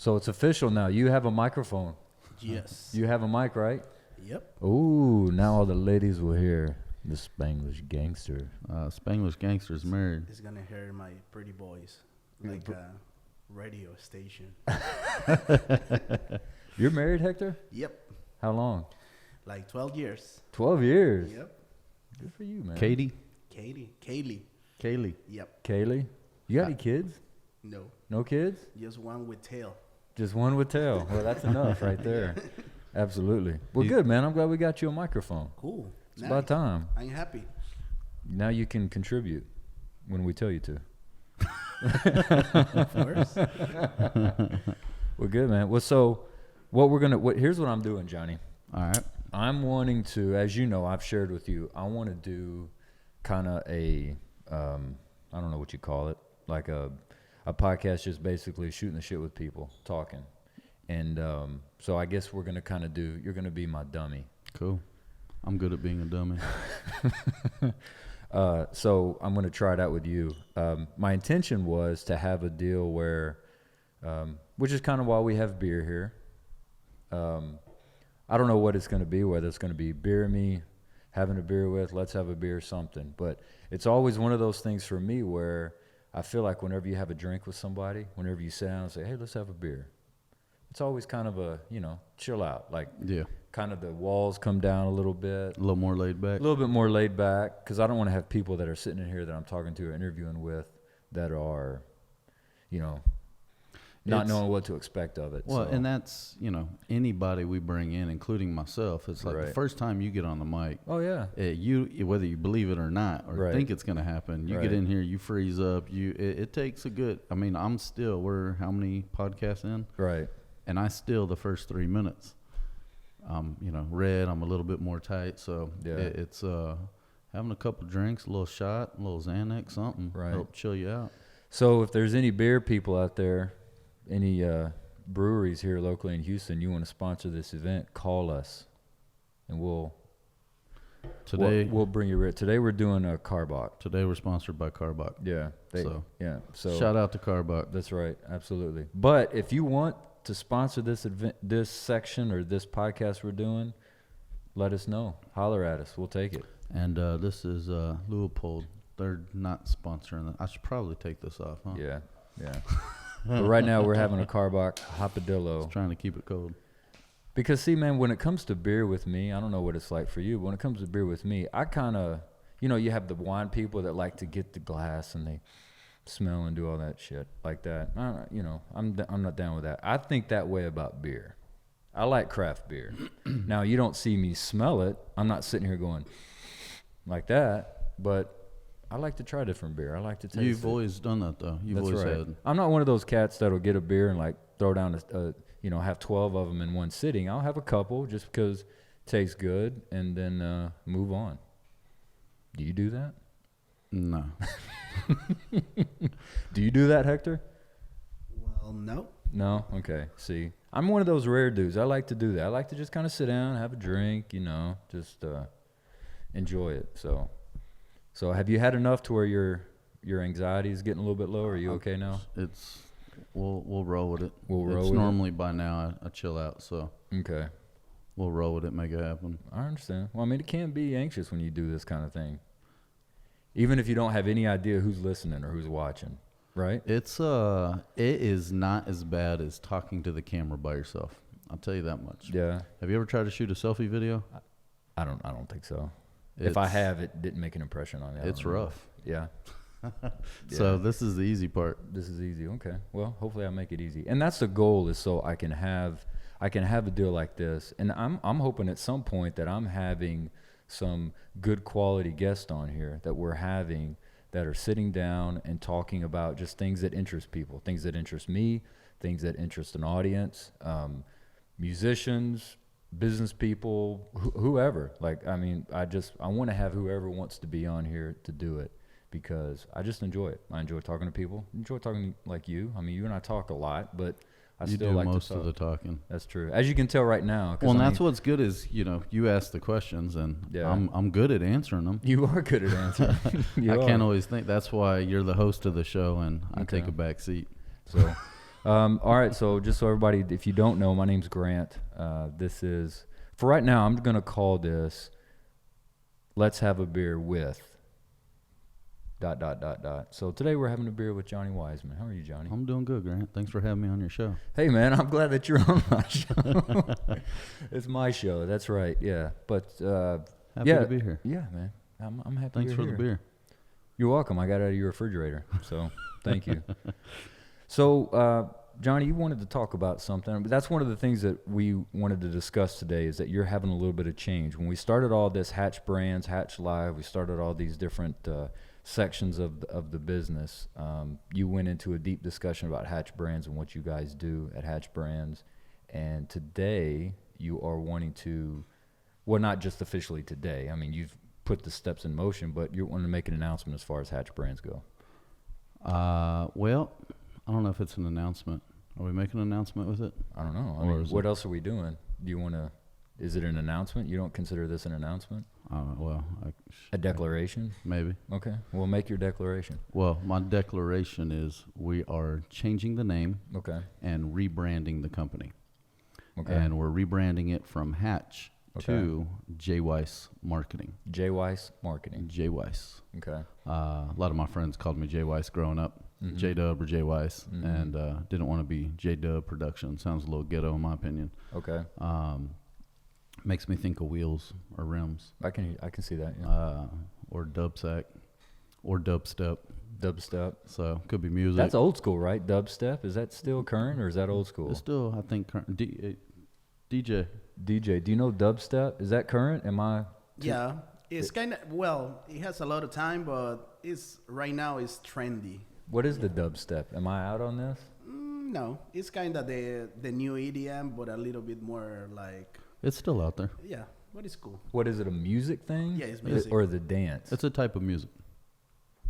So it's official now. You have a microphone. Yes. You have a mic, right? Yep. Ooh, now all the ladies will hear the Spanglish gangster. Spanglish gangster's married. It's going to hear my pretty voice like a radio station. You're married, Hector? Yep. How long? Like 12 years. 12 years? Yep. Good for you, man. Katie? Kaylee. Yep. Kaylee? You got any kids? No. No kids? Just one with tail. Just one with tail. Well, that's enough right there. Absolutely. Well, good, man. I'm glad we got you a microphone. Cool. It's about time. I'm happy. Now you can contribute when we tell you to. Of course. Well, good, man. Well, so here's what I'm doing, Johnny. All right. I'm wanting to, as you know, I've shared with you, I want to do kind of I don't know what you call it, like a podcast, just basically shooting the shit with people, talking. And so I guess we're going to kind of you're going to be my dummy. Cool. I'm good at being a dummy. So I'm going to try it out with you. My intention was to have a deal where, which is kind of why we have beer here. I don't know what it's going to be, whether it's going to be beer me, having a beer with, let's have a beer, something. But it's always one of those things for me where I feel like whenever you have a drink with somebody, whenever you sit down and say, hey, let's have a beer, it's always kind of a, chill out. Like, yeah, kind of the walls come down a little bit. A little more laid back. A little bit more laid back, because I don't want to have people that are sitting in here that I'm talking to or interviewing with that are, not knowing what to expect of it. Well, so. And that's, anybody we bring in, including myself, it's like the first time you get on the mic. Oh, yeah. Whether you believe it or not, or think it's going to happen, you get in here, you freeze up. It takes a good, we're how many podcasts in? Right. And the first 3 minutes, red, I'm a little bit more tight. So it's having a couple drinks, a little shot, a little Xanax, something, help chill you out. So if there's any beer people out there, any breweries here locally in Houston, you want to sponsor this event, call us, and we'll bring you red. Today we're doing a Carbach. Today we're sponsored by Carbach. Yeah. So shout out to Carbach. That's right, absolutely. But if you want to sponsor this event, this section or this podcast we're doing, let us know. Holler at us. We'll take it. And this is Leopold. They're not sponsoring that. I should probably take this off, huh? Yeah. But right now we're having a Carbach Hopadillo. Just trying to keep it cold. Because, see, man, when it comes to beer with me, I don't know what it's like for you, but when it comes to beer with me, I kind of, you have the wine people that like to get the glass and they smell and do all that shit like that. I'm not down with that. I think that way about beer. I like craft beer. Now, you don't see me smell it. I'm not sitting here going like that, but I like to try different beer. I like to taste You've always done that, though. You've always had. I'm not one of those cats that'll get a beer and like throw down have 12 of them in one sitting. I'll have a couple just because it tastes good and then move on. Do you do that? No. Do you do that, Hector? Well, no. No? Okay. See, I'm one of those rare dudes. I like to do that. I like to just kind of sit down, have a drink, just enjoy it. So have you had enough to where your anxiety is getting a little bit low? Are you okay now? We'll roll with it. It's normally by now I chill out, so okay. We'll roll with it, make it happen. I understand. Well, it can be anxious when you do this kind of thing. Even if you don't have any idea who's listening or who's watching, right? It is not as bad as talking to the camera by yourself. I'll tell you that much. Yeah. Have you ever tried to shoot a selfie video? I don't think so. If I have, it didn't make an impression on me. It's rough. Yeah. So this is the easy part. This is easy. Okay. Well, hopefully I make it easy. And that's the goal, is so I can have a deal like this. And I'm hoping at some point that I'm having some good quality guests on here that we're having that are sitting down and talking about just things that interest people, things that interest me, things that interest an audience, musicians, business people, whoever. I want to have whoever wants to be on here to do it, because I just enjoy it. I enjoy talking to people. I enjoy talking like you. You and I talk a lot, but I you still do like most to talk. of the talking. That's true. As you can tell right now. Well, and that's what's good is, you ask the questions, and I'm good at answering them. You are good at answering. I can't always think. That's why you're the host of the show, and I take a back seat. So, All right, so just so everybody, if you don't know, my name's Grant. This is, for right now, I'm going to call this Let's Have a Beer with ... So today we're having a beer with Johnny Weisman. How are you, Johnny? I'm doing good, Grant. Thanks for having me on your show. Hey, man, I'm glad that you're on my show. It's my show. That's right. Yeah. But, Happy to be here. Yeah, man. I'm happy Thanks for here. the beer. You're welcome. I got it out of your refrigerator. So thank you. So, Johnny, you wanted to talk about something. But that's one of the things that we wanted to discuss today is that you're having a little bit of change. When we started all this Hatch Brands, Hatch Live, we started all these different sections of the business. You went into a deep discussion about Hatch Brands and what you guys do at Hatch Brands. And today you are wanting to, well, not just officially today. I mean, you've put the steps in motion, but you're wanting to make an announcement as far as Hatch Brands go. Well, I don't know if it's an announcement. Are we making an announcement with it? I don't know. I mean, what else are we doing? Do you want to, is it an announcement? You don't consider this an announcement? Well, a declaration? Maybe. Okay. Well, make your declaration. Well, my declaration is we are changing the name. Okay. And rebranding the company. Okay. And we're rebranding it from Hatch to JWeis Marketing. JWeis Marketing. JWeis. Okay. A lot of my friends called me JWeis growing up. Mm-hmm. J-Dub or JWeis. Mm-hmm. And didn't want to be J-Dub Production. Sounds a little ghetto in my opinion. Okay. Makes me think of wheels or rims. I can see that. Yeah. Or dubsack, or dubstep. Dubstep. So could be music. That's old school, right? Dubstep. Is that still current or is that old school? It's still, I think, current. DJ. DJ. Do you know dubstep? Is that current? Am I? Yeah. It's kind of, well, it has a lot of time, but it's right now it's trendy. What is the dubstep? Am I out on this? No, it's kind of the new EDM, but a little bit more like. It's still out there. Yeah, but it's cool. What is it? A music thing? Yeah, it's music. Or the dance? It's a type of music.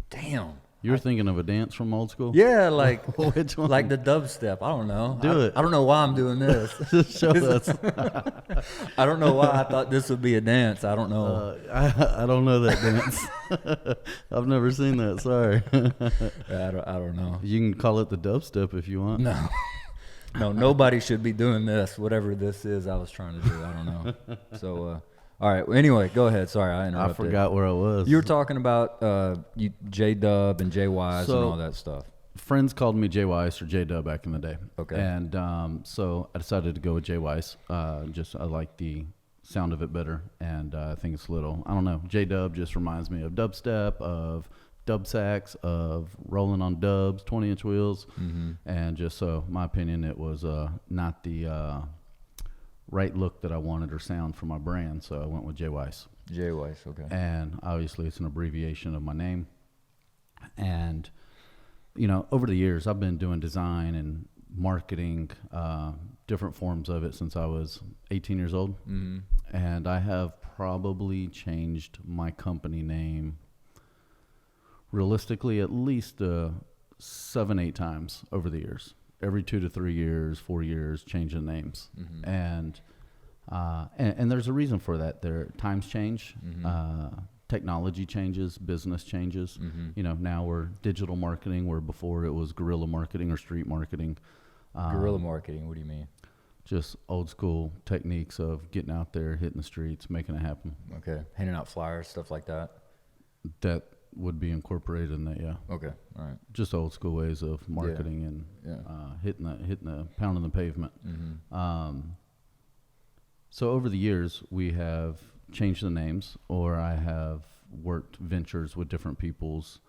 Damn. You're thinking of a dance from old school? Yeah, like which one? Like the dubstep. I don't know. Do it. I don't know why I'm doing this. Just show us. I don't know why I thought this would be a dance. I don't know. I don't know that dance. I've never seen that. Sorry. I don't know. You can call it the dubstep if you want. No. No, nobody should be doing this. Whatever this is, I was trying to do. I don't know. So. All right. Well, anyway, go ahead. Sorry, I interrupted. I forgot where I was. You were talking about J-Dub and JWeis and all that stuff. Friends called me JWeis or J-Dub back in the day. Okay. And so I decided to go with JWeis. I like the sound of it better, and I think it's little. I don't know. J-Dub just reminds me of dubstep, of dub sacks, of rolling on dubs, 20-inch wheels, and just so my opinion, it was not the right look that I wanted or sound for my brand, so I went with JWeis. JWeis, okay. And obviously it's an abbreviation of my name. And, you know, over the years I've been doing design and marketing, different forms of it since I was 18 years old. Mm-hmm. And I have probably changed my company name realistically at least 7-8 times over the years. Every 2 to 3 years, 4 years, changing names. Mm-hmm. And there's a reason for that. Times change, technology changes, business changes. Mm-hmm. You know, now we're digital marketing, where before it was guerrilla marketing or street marketing. Guerrilla marketing, what do you mean? Just old school techniques of getting out there, hitting the streets, making it happen. Okay, handing out flyers, stuff like that. That would be incorporated in that, yeah. Okay, all right. Just old school ways of marketing and hitting the pounding the pavement. Mm-hmm. So over the years, we have changed the names, or I have worked ventures with different peoples,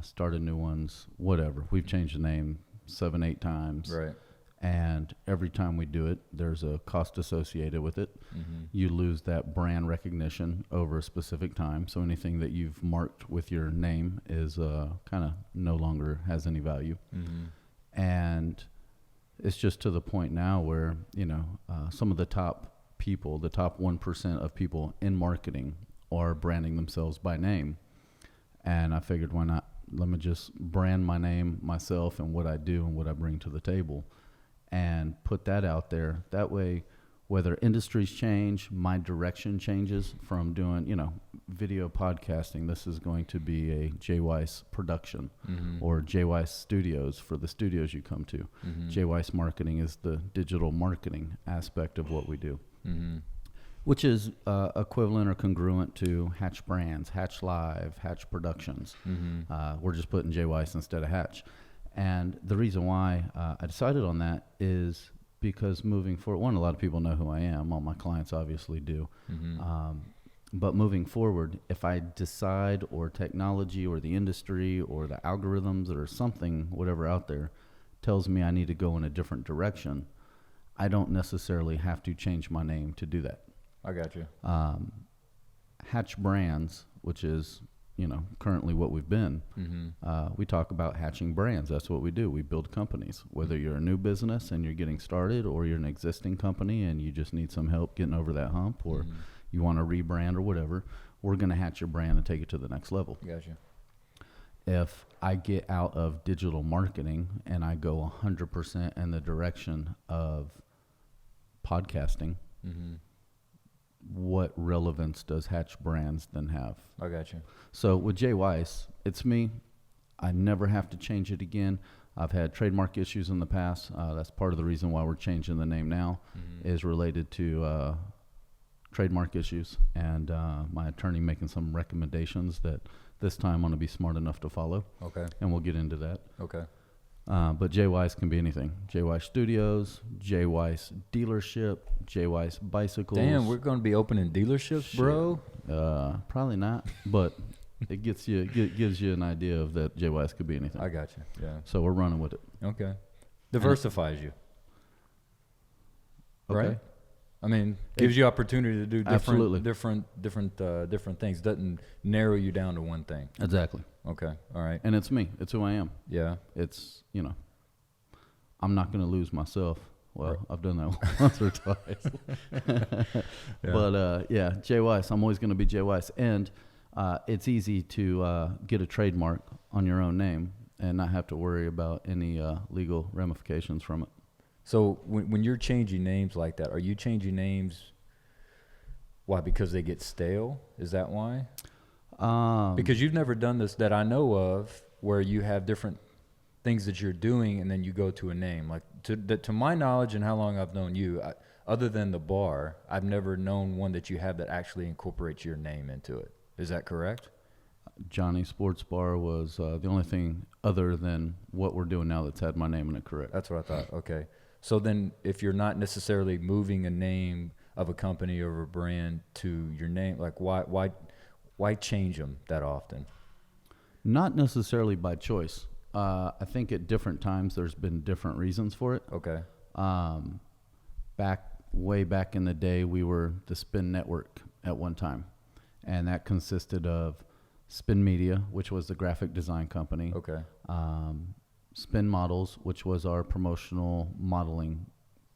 started new ones, whatever. We've changed the name 7-8 times. Right. And every time we do it, there's a cost associated with it. Mm-hmm. You lose that brand recognition over a specific time. So anything that you've marked with your name is kind of no longer has any value. Mm-hmm. And it's just to the point now where, you know, some of the top people, the top 1% of people in marketing are branding themselves by name. And I figured, why not? Let me just brand my name, myself, and what I do and what I bring to the table, and put that out there. That way, whether industries change, my direction changes from doing, video podcasting. This is going to be a JWeis production or JWeis Studios for the studios you come to. JWeis Marketing is the digital marketing aspect of what we do, which is equivalent or congruent to Hatch Brands, Hatch Live, Hatch Productions. We're just putting JWeis instead of Hatch. And the reason why I decided on that is because moving forward, one, a lot of people know who I am. All my clients obviously do. But moving forward, if I decide, or technology or the industry or the algorithms or something, whatever out there, tells me I need to go in a different direction, I don't necessarily have to change my name to do that. I got you. Hatch Brands, which is, currently what we've been, we talk about hatching brands. That's what we do. We build companies. Whether you're a new business and you're getting started, or you're an existing company and you just need some help getting over that hump, or you want to rebrand or whatever, we're going to hatch your brand and take it to the next level. Gotcha. If I get out of digital marketing and I go 100% in the direction of podcasting, what relevance does Hatch Brands then have? I got you. So with JWeis, it's me. I never have to change it again. I've had trademark issues in the past. That's part of the reason why we're changing the name now, is related to trademark issues, and my attorney making some recommendations that this time I'm going to be smart enough to follow. Okay. And we'll get into that. Okay. But JWeis can be anything. JWeis Studios, JWeis Dealership, JWeis Bicycles. Damn, we're going to be opening dealerships, Shit. bro? Probably not, but it gives you an idea of that JWeis could be anything. I got you. Yeah. So we're running with it. Okay. Diversifies you. Okay. Right? I mean, gives you opportunity to do Absolutely. different things. Doesn't narrow you down to one thing. Exactly. Okay. All right. And it's me. It's who I am. Yeah. It's, I'm not going to lose myself. Well, right. I've done that once or twice. Yeah. But, JWeis. I'm always going to be JWeis. And it's easy to get a trademark on your own name and not have to worry about any legal ramifications from it. So when you're changing names like that, are you changing names? Why? Because they get stale? Is that why? Because you've never done this that I know of, where you have different things that you're doing and then you go to a name. Like to my knowledge and how long I've known you, other than the bar, I've never known one that you have that actually incorporates your name into it. Is that correct? Johnny Sports Bar was the only thing other than what we're doing now that's had my name in it. Correct. That's what I thought. Okay. So then if you're not necessarily moving a name of a company or a brand to your name, like why change them that often? Not necessarily by choice. I think at different times there's been different reasons for it. Okay. Way back in the day, we were the Spin Network at one time, and that consisted of Spin Media, which was the graphic design company. Okay. Spin Models, which was our promotional modeling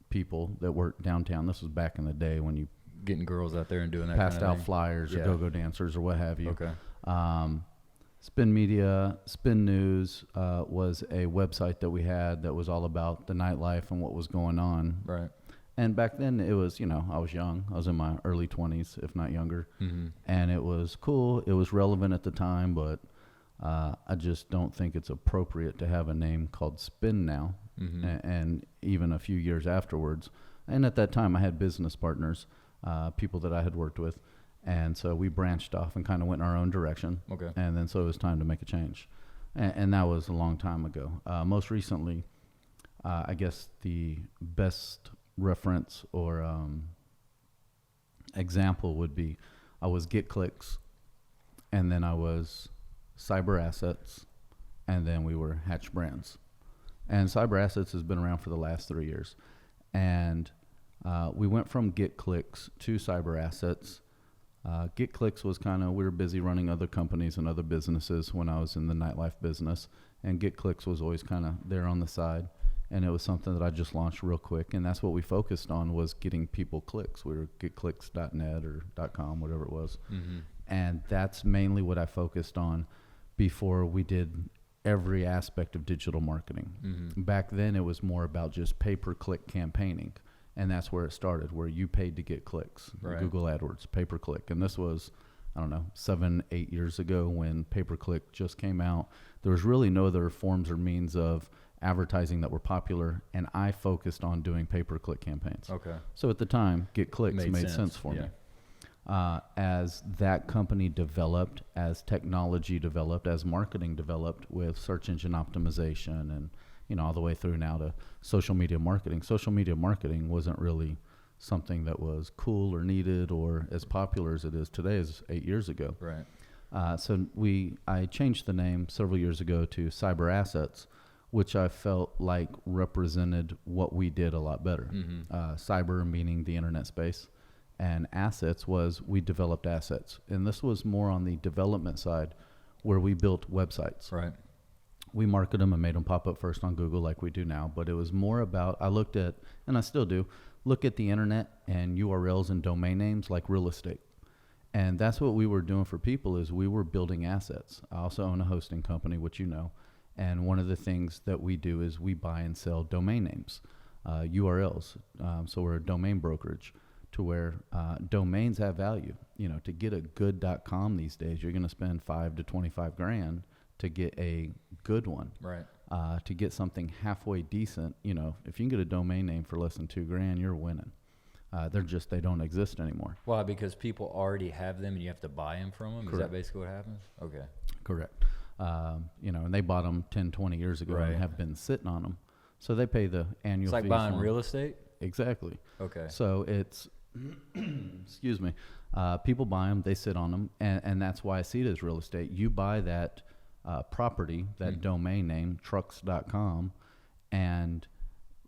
people that worked downtown. This was back in the day when you getting girls out there and doing that passed kind of out thing. flyers or go-go dancers or what have you. Okay. Spin Media, Spin News was a website that we had that was all about the nightlife and what was going on. Right. And back then it was, I was young. I was in my early 20s, if not younger. And it was cool. It was relevant at the time, but I just don't think it's appropriate to have a name called Spin now. And even a few years afterwards. And at that time I had business partners, people that I had worked with. And so we branched off and kind of went in our own direction. Okay. And then so it was time to make a change. And that was a long time ago. Most recently, I guess the best reference or example would be I was Get Clicks, and then I was Cyber Assets, and then we were Hatch Brands. And Cyber Assets has been around for the last 3 years. And we went from Get Clicks to Cyber Assets. Get Clicks was we were busy running other companies and other businesses when I was in the nightlife business. And Get Clicks was always there on the side. And it was something that I just launched real quick. And that's what we focused on, was getting people clicks. We were getclicks.net or .com, whatever it was. And that's mainly what I focused on before we did every aspect of digital marketing. Back then, it was more about just pay-per-click campaigning. And that's where it started, where you paid to get clicks. Right. Google AdWords, pay-per-click. And this was, I don't know, 7-8 years ago when pay-per-click just came out. There was really no other forms or means of advertising that were popular, and I focused on doing pay-per-click campaigns. Okay. So at the time, get clicks made sense. sense for Yeah. me. As that company developed, as technology developed, as marketing developed with search engine optimization and, all the way through now to social media marketing. Social media marketing wasn't really something that was cool or needed or as popular as it is today as 8 years ago. Right. So I changed the name several years ago to Cyber Assets, which I felt like represented what we did a lot better. Cyber meaning the internet space, and assets was we developed assets. And this was more on the development side where we built websites. Right. We marketed them and made them pop up first on Google like we do now, but it was more about, I looked at, and I still do, look at the internet and URLs and domain names like real estate. And that's what we were doing for people is we were building assets. I also own a hosting company, which you know. And one of the things that we do is we buy and sell domain names, URLs. So we're a domain brokerage to where domains have value. To get a good.com these days, you're going to spend $5 to $25,000 to get a good one. Right. To get something halfway decent, if you can get a domain name for less than $2,000, you're winning. They don't exist anymore. Why? Because people already have them and you have to buy them from them? Correct. Is that basically what happens? Okay. Correct. And they bought them 10, 20 years ago Right. and have been sitting on them. So they pay the annual It's like fee buying for 'em. real estate? Exactly. Okay. So it's, excuse me, people buy them, they sit on them, and that's why I see it as real estate. You buy that property, that domain name, trucks.com, and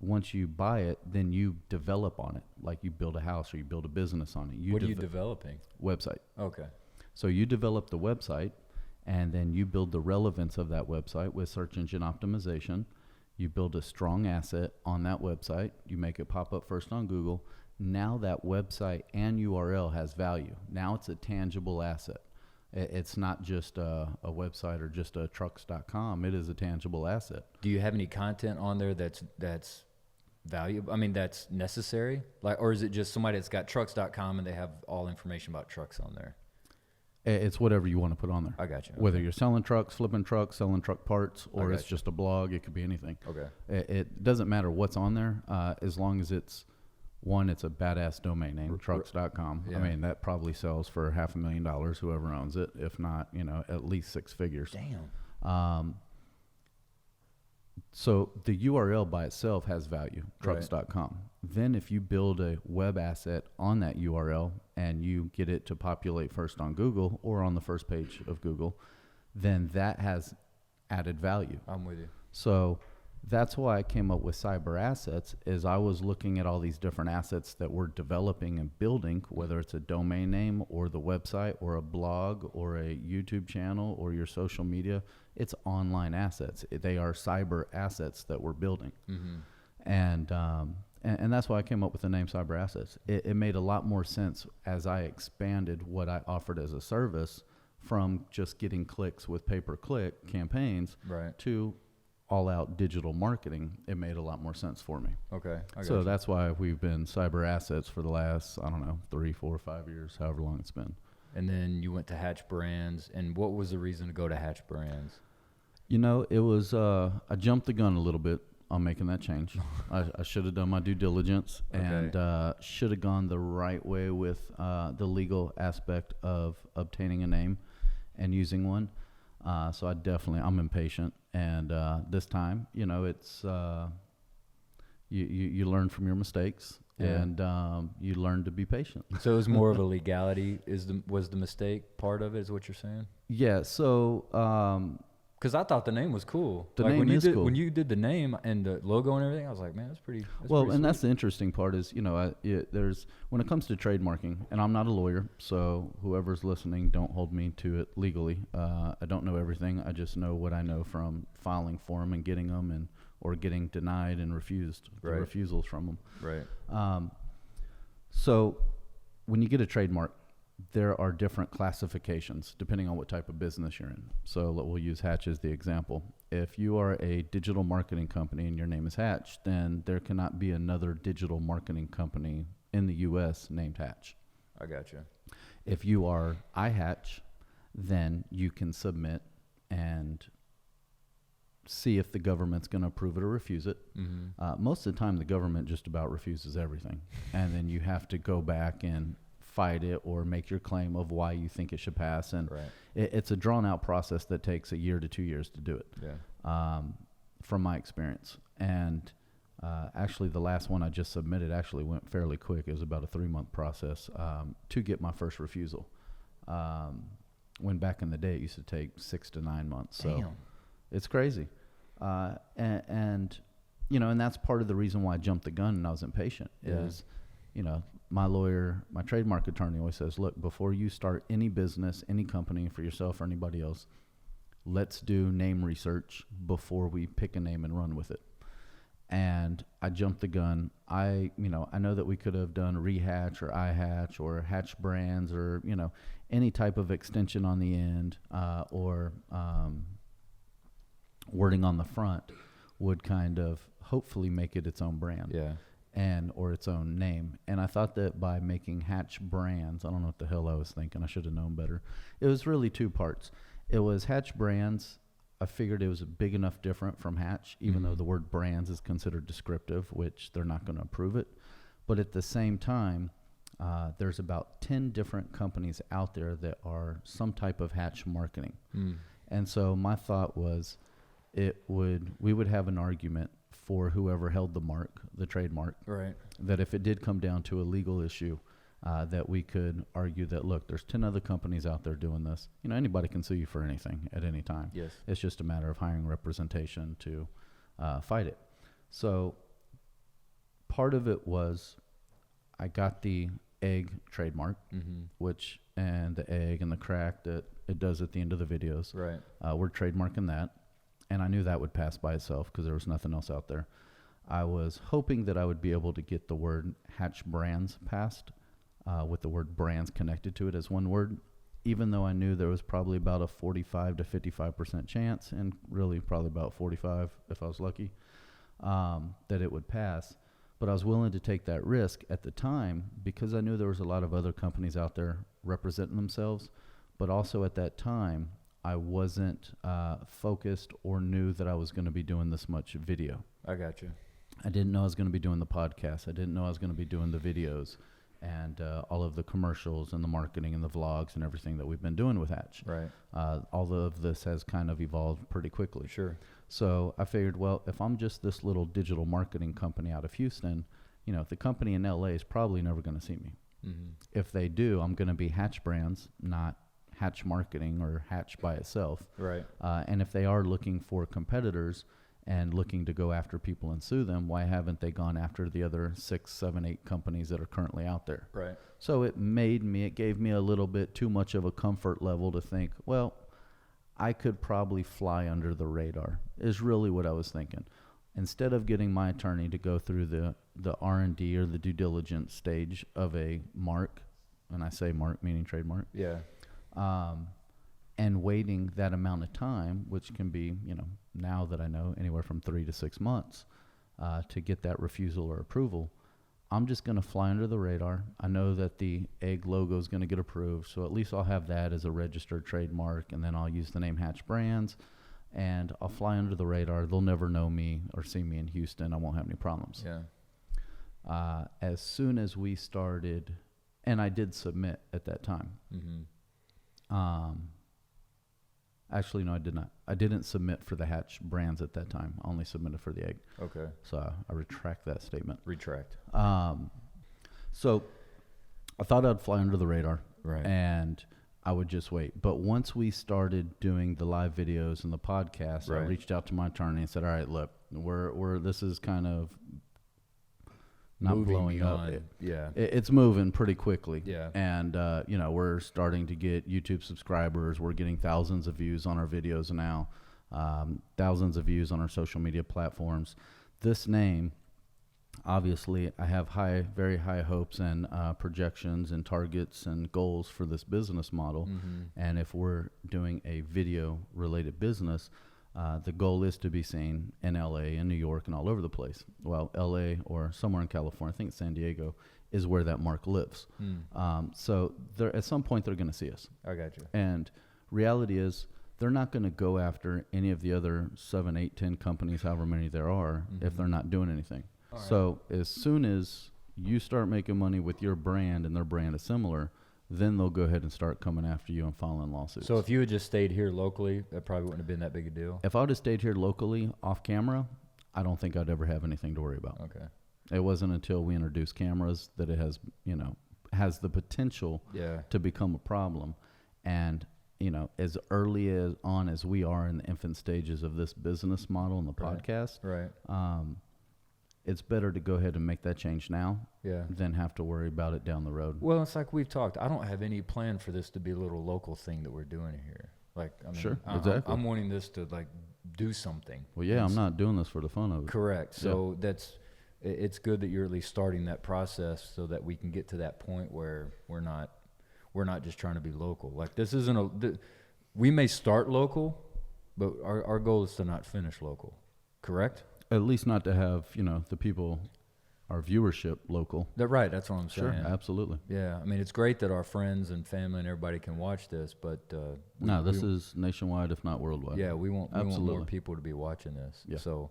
once you buy it, then you develop on it, like you build a house or you build a business on it. What are you developing? Website. Okay. So you develop the website, and then you build the relevance of that website with search engine optimization. You build a strong asset on that website. You make it pop up first on Google. Now that website and URL has value. Now it's a tangible asset. It's not just a website or just a trucks.com. It is a tangible asset. Do you have any content on there that's valuable? I mean, that's necessary? Or is it just somebody that's got trucks.com and they have all information about trucks on there? It's whatever you want to put on there. I got you. Whether you're selling trucks, flipping trucks, selling truck parts, or it's got you. just a blog, it could be anything. Okay. It doesn't matter what's on there, as long as it's a badass domain name, trucks.com. Yeah. I mean, that probably sells for $500,000, whoever owns it, if not, at least six figures. Damn. So the URL by itself has value, trucks.com. Then if you build a web asset on that URL and you get it to populate first on Google or on the first page of Google, then that has added value. I'm with you. So that's why I came up with cyber assets, is I was looking at all these different assets that we're developing and building, whether it's a domain name or the website or a blog or a YouTube channel or your social media. It's online assets. They are cyber assets that we're building. And that's why I came up with the name Cyber Assets. It made a lot more sense as I expanded what I offered as a service from just getting clicks with pay-per-click campaigns to all-out digital marketing. It made a lot more sense for me. Okay. So that's why we've been Cyber Assets for the last, 3, 4, 5 years, however long it's been. And then you went to Hatch Brands. And what was the reason to go to Hatch Brands? It was, I jumped the gun a little bit on making that change. I should have done my due diligence and should have gone the right way with the legal aspect of obtaining a name and using one. So I'm impatient. And this time, it's you learn from your mistakes. Yeah. And you learn to be patient. So it was more of a legality. Was the mistake part of it? Is what you're saying? Yeah. So because I thought the name was cool. The name is cool. When you did the name and the logo and everything, I was like, man, that's pretty. That's the interesting part is, there's when it comes to trademarking, and I'm not a lawyer, so whoever's listening, don't hold me to it legally. I don't know everything. I just know what I know from filing for them and getting them or getting denied and refused, the refusals from them. Right. So when you get a trademark, there are different classifications depending on what type of business you're in. So we'll use Hatch as the example. If you are a digital marketing company and your name is Hatch, then there cannot be another digital marketing company in the U.S. named Hatch. I got you. If you are iHatch, then you can submit and see if the government's going to approve it or refuse it. Most of the time, the government just about refuses everything. And then you have to go back and fight it or make your claim of why you think it should pass. And it's a drawn-out process that takes a year to 2 years to do it, from my experience. And actually, the last one I just submitted actually went fairly quick. It was about a 3-month process to get my first refusal. When back in the day, it used to take 6 to 9 months. So it's crazy. And that's part of the reason why I jumped the gun and I was impatient is, my lawyer, my trademark attorney always says, look, before you start any business, any company for yourself or anybody else, let's do name research before we pick a name and run with it. And I jumped the gun. I know that we could have done Rehatch or iHatch or Hatch Brands or, any type of extension on the end or wording on the front would kind of hopefully make it its own brand. Or its own name. And I thought that by making Hatch Brands, I don't know what the hell I was thinking. I should have known better. It was really 2 parts. It was Hatch Brands. I figured it was a big enough different from Hatch, even though the word brands is considered descriptive, which they're not going to approve it. But at the same time, there's about 10 different companies out there that are some type of Hatch marketing. And so my thought was we would have an argument for whoever held the trademark, that if it did come down to a legal issue, that we could argue that, look, there's 10 other companies out there doing this. Anybody can sue you for anything at any time. It's just a matter of hiring representation to fight it. So part of it was I got the egg trademark, and the egg and the crack that it does at the end of the videos. We're trademarking that. And I knew that would pass by itself because there was nothing else out there. I was hoping that I would be able to get the word Hatch Brands passed with the word brands connected to it as one word, even though I knew there was probably about a 45 to 55% chance, and really probably about 45 if I was lucky, that it would pass. But I was willing to take that risk at the time because I knew there was a lot of other companies out there representing themselves. But also at that time, I wasn't focused or knew that I was going to be doing this much video. I got you. I didn't know I was going to be doing the podcast. I didn't know I was going to be doing the videos and all of the commercials and the marketing and the vlogs and everything that we've been doing with Hatch. All of this has kind of evolved pretty quickly. So I figured, well, if I'm just this little digital marketing company out of Houston, the company in LA is probably never going to see me. If they do, I'm going to be Hatch Brands, not Hatch Marketing or Hatch by itself. And if they are looking for competitors and looking to go after people and sue them, why haven't they gone after the other 6, 7, 8 companies that are currently out there? So it gave me a little bit too much of a comfort level to think, well, I could probably fly under the radar, is really what I was thinking. Instead of getting my attorney to go through the R&D or the due diligence stage of a mark, and I say mark meaning trademark, and waiting that amount of time, which can be, now that I know, anywhere from 3 to 6 months to get that refusal or approval, I'm just going to fly under the radar. I know that the egg logo is going to get approved, so at least I'll have that as a registered trademark, and then I'll use the name Hatch Brands, and I'll fly under the radar. They'll never know me or see me in Houston. I won't have any problems. As soon as we started, and I did submit at that time. Actually, no, I did not. I didn't submit for the Hatch Brands at that time. I only submitted for the egg. So I retract that statement. So I thought I'd fly under the radar. And I would just wait. But once we started doing the live videos and the podcast, I reached out to my attorney and said, all right, look, this is kind of not moving blowing up. It's moving pretty quickly. And, we're starting to get YouTube subscribers. We're getting thousands of views on our videos now, thousands of views on our social media platforms. This name obviously I have very high hopes and projections and targets and goals for this business model. And if we're doing a video related business, the goal is to be seen in LA and New York and all over the place. Well, LA or somewhere in California, I think San Diego is where that mark lives. So at some point they're going to see us. I got you. And reality is they're not going to go after any of the other 7, 8, 10 companies, however many there are, if they're not doing anything. Right. So as soon as you start making money with your brand and their brand is similar, then they'll go ahead and start coming after you and filing lawsuits. So if you had just stayed here locally, that probably wouldn't have been that big a deal? If I would have stayed here locally off camera, I don't think I'd ever have anything to worry about. Okay. It wasn't until we introduced cameras that it has the potential to become a problem. And, as early as we are in the infant stages of this business model and the podcast, it's better to go ahead and make that change now than have to worry about it down the road. Well, it's like we've talked. I don't have any plan for this to be a little local thing that we're doing here. Like, I mean, exactly. I'm wanting this to do something. Well, I'm not doing this for the fun of it. Correct. So it's good that you're at least starting that process so that we can get to that point where we're not just trying to be local. Like, this isn't we may start local, but our goal is to not finish local. Correct? At least not to have, the people, our viewership local. Right, that's what I'm saying. Sure, absolutely. Yeah, I mean, it's great that our friends and family and everybody can watch this, but... this is nationwide, if not worldwide. Yeah, we want more people to be watching this. Yeah. So,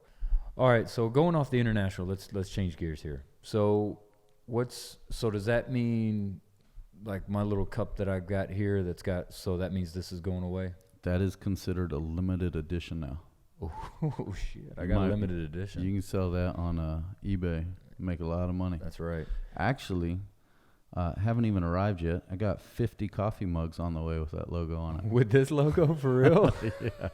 all right, so going off the international, let's change gears here. So does that mean, like, my little cup that I've got here so that means this is going away? That is considered a limited edition now. Oh, shit. I got a limited edition. You can sell that on eBay, make a lot of money. That's right. Actually, haven't even arrived yet. I got 50 coffee mugs on the way with that logo on it. With this logo, for real? Yeah.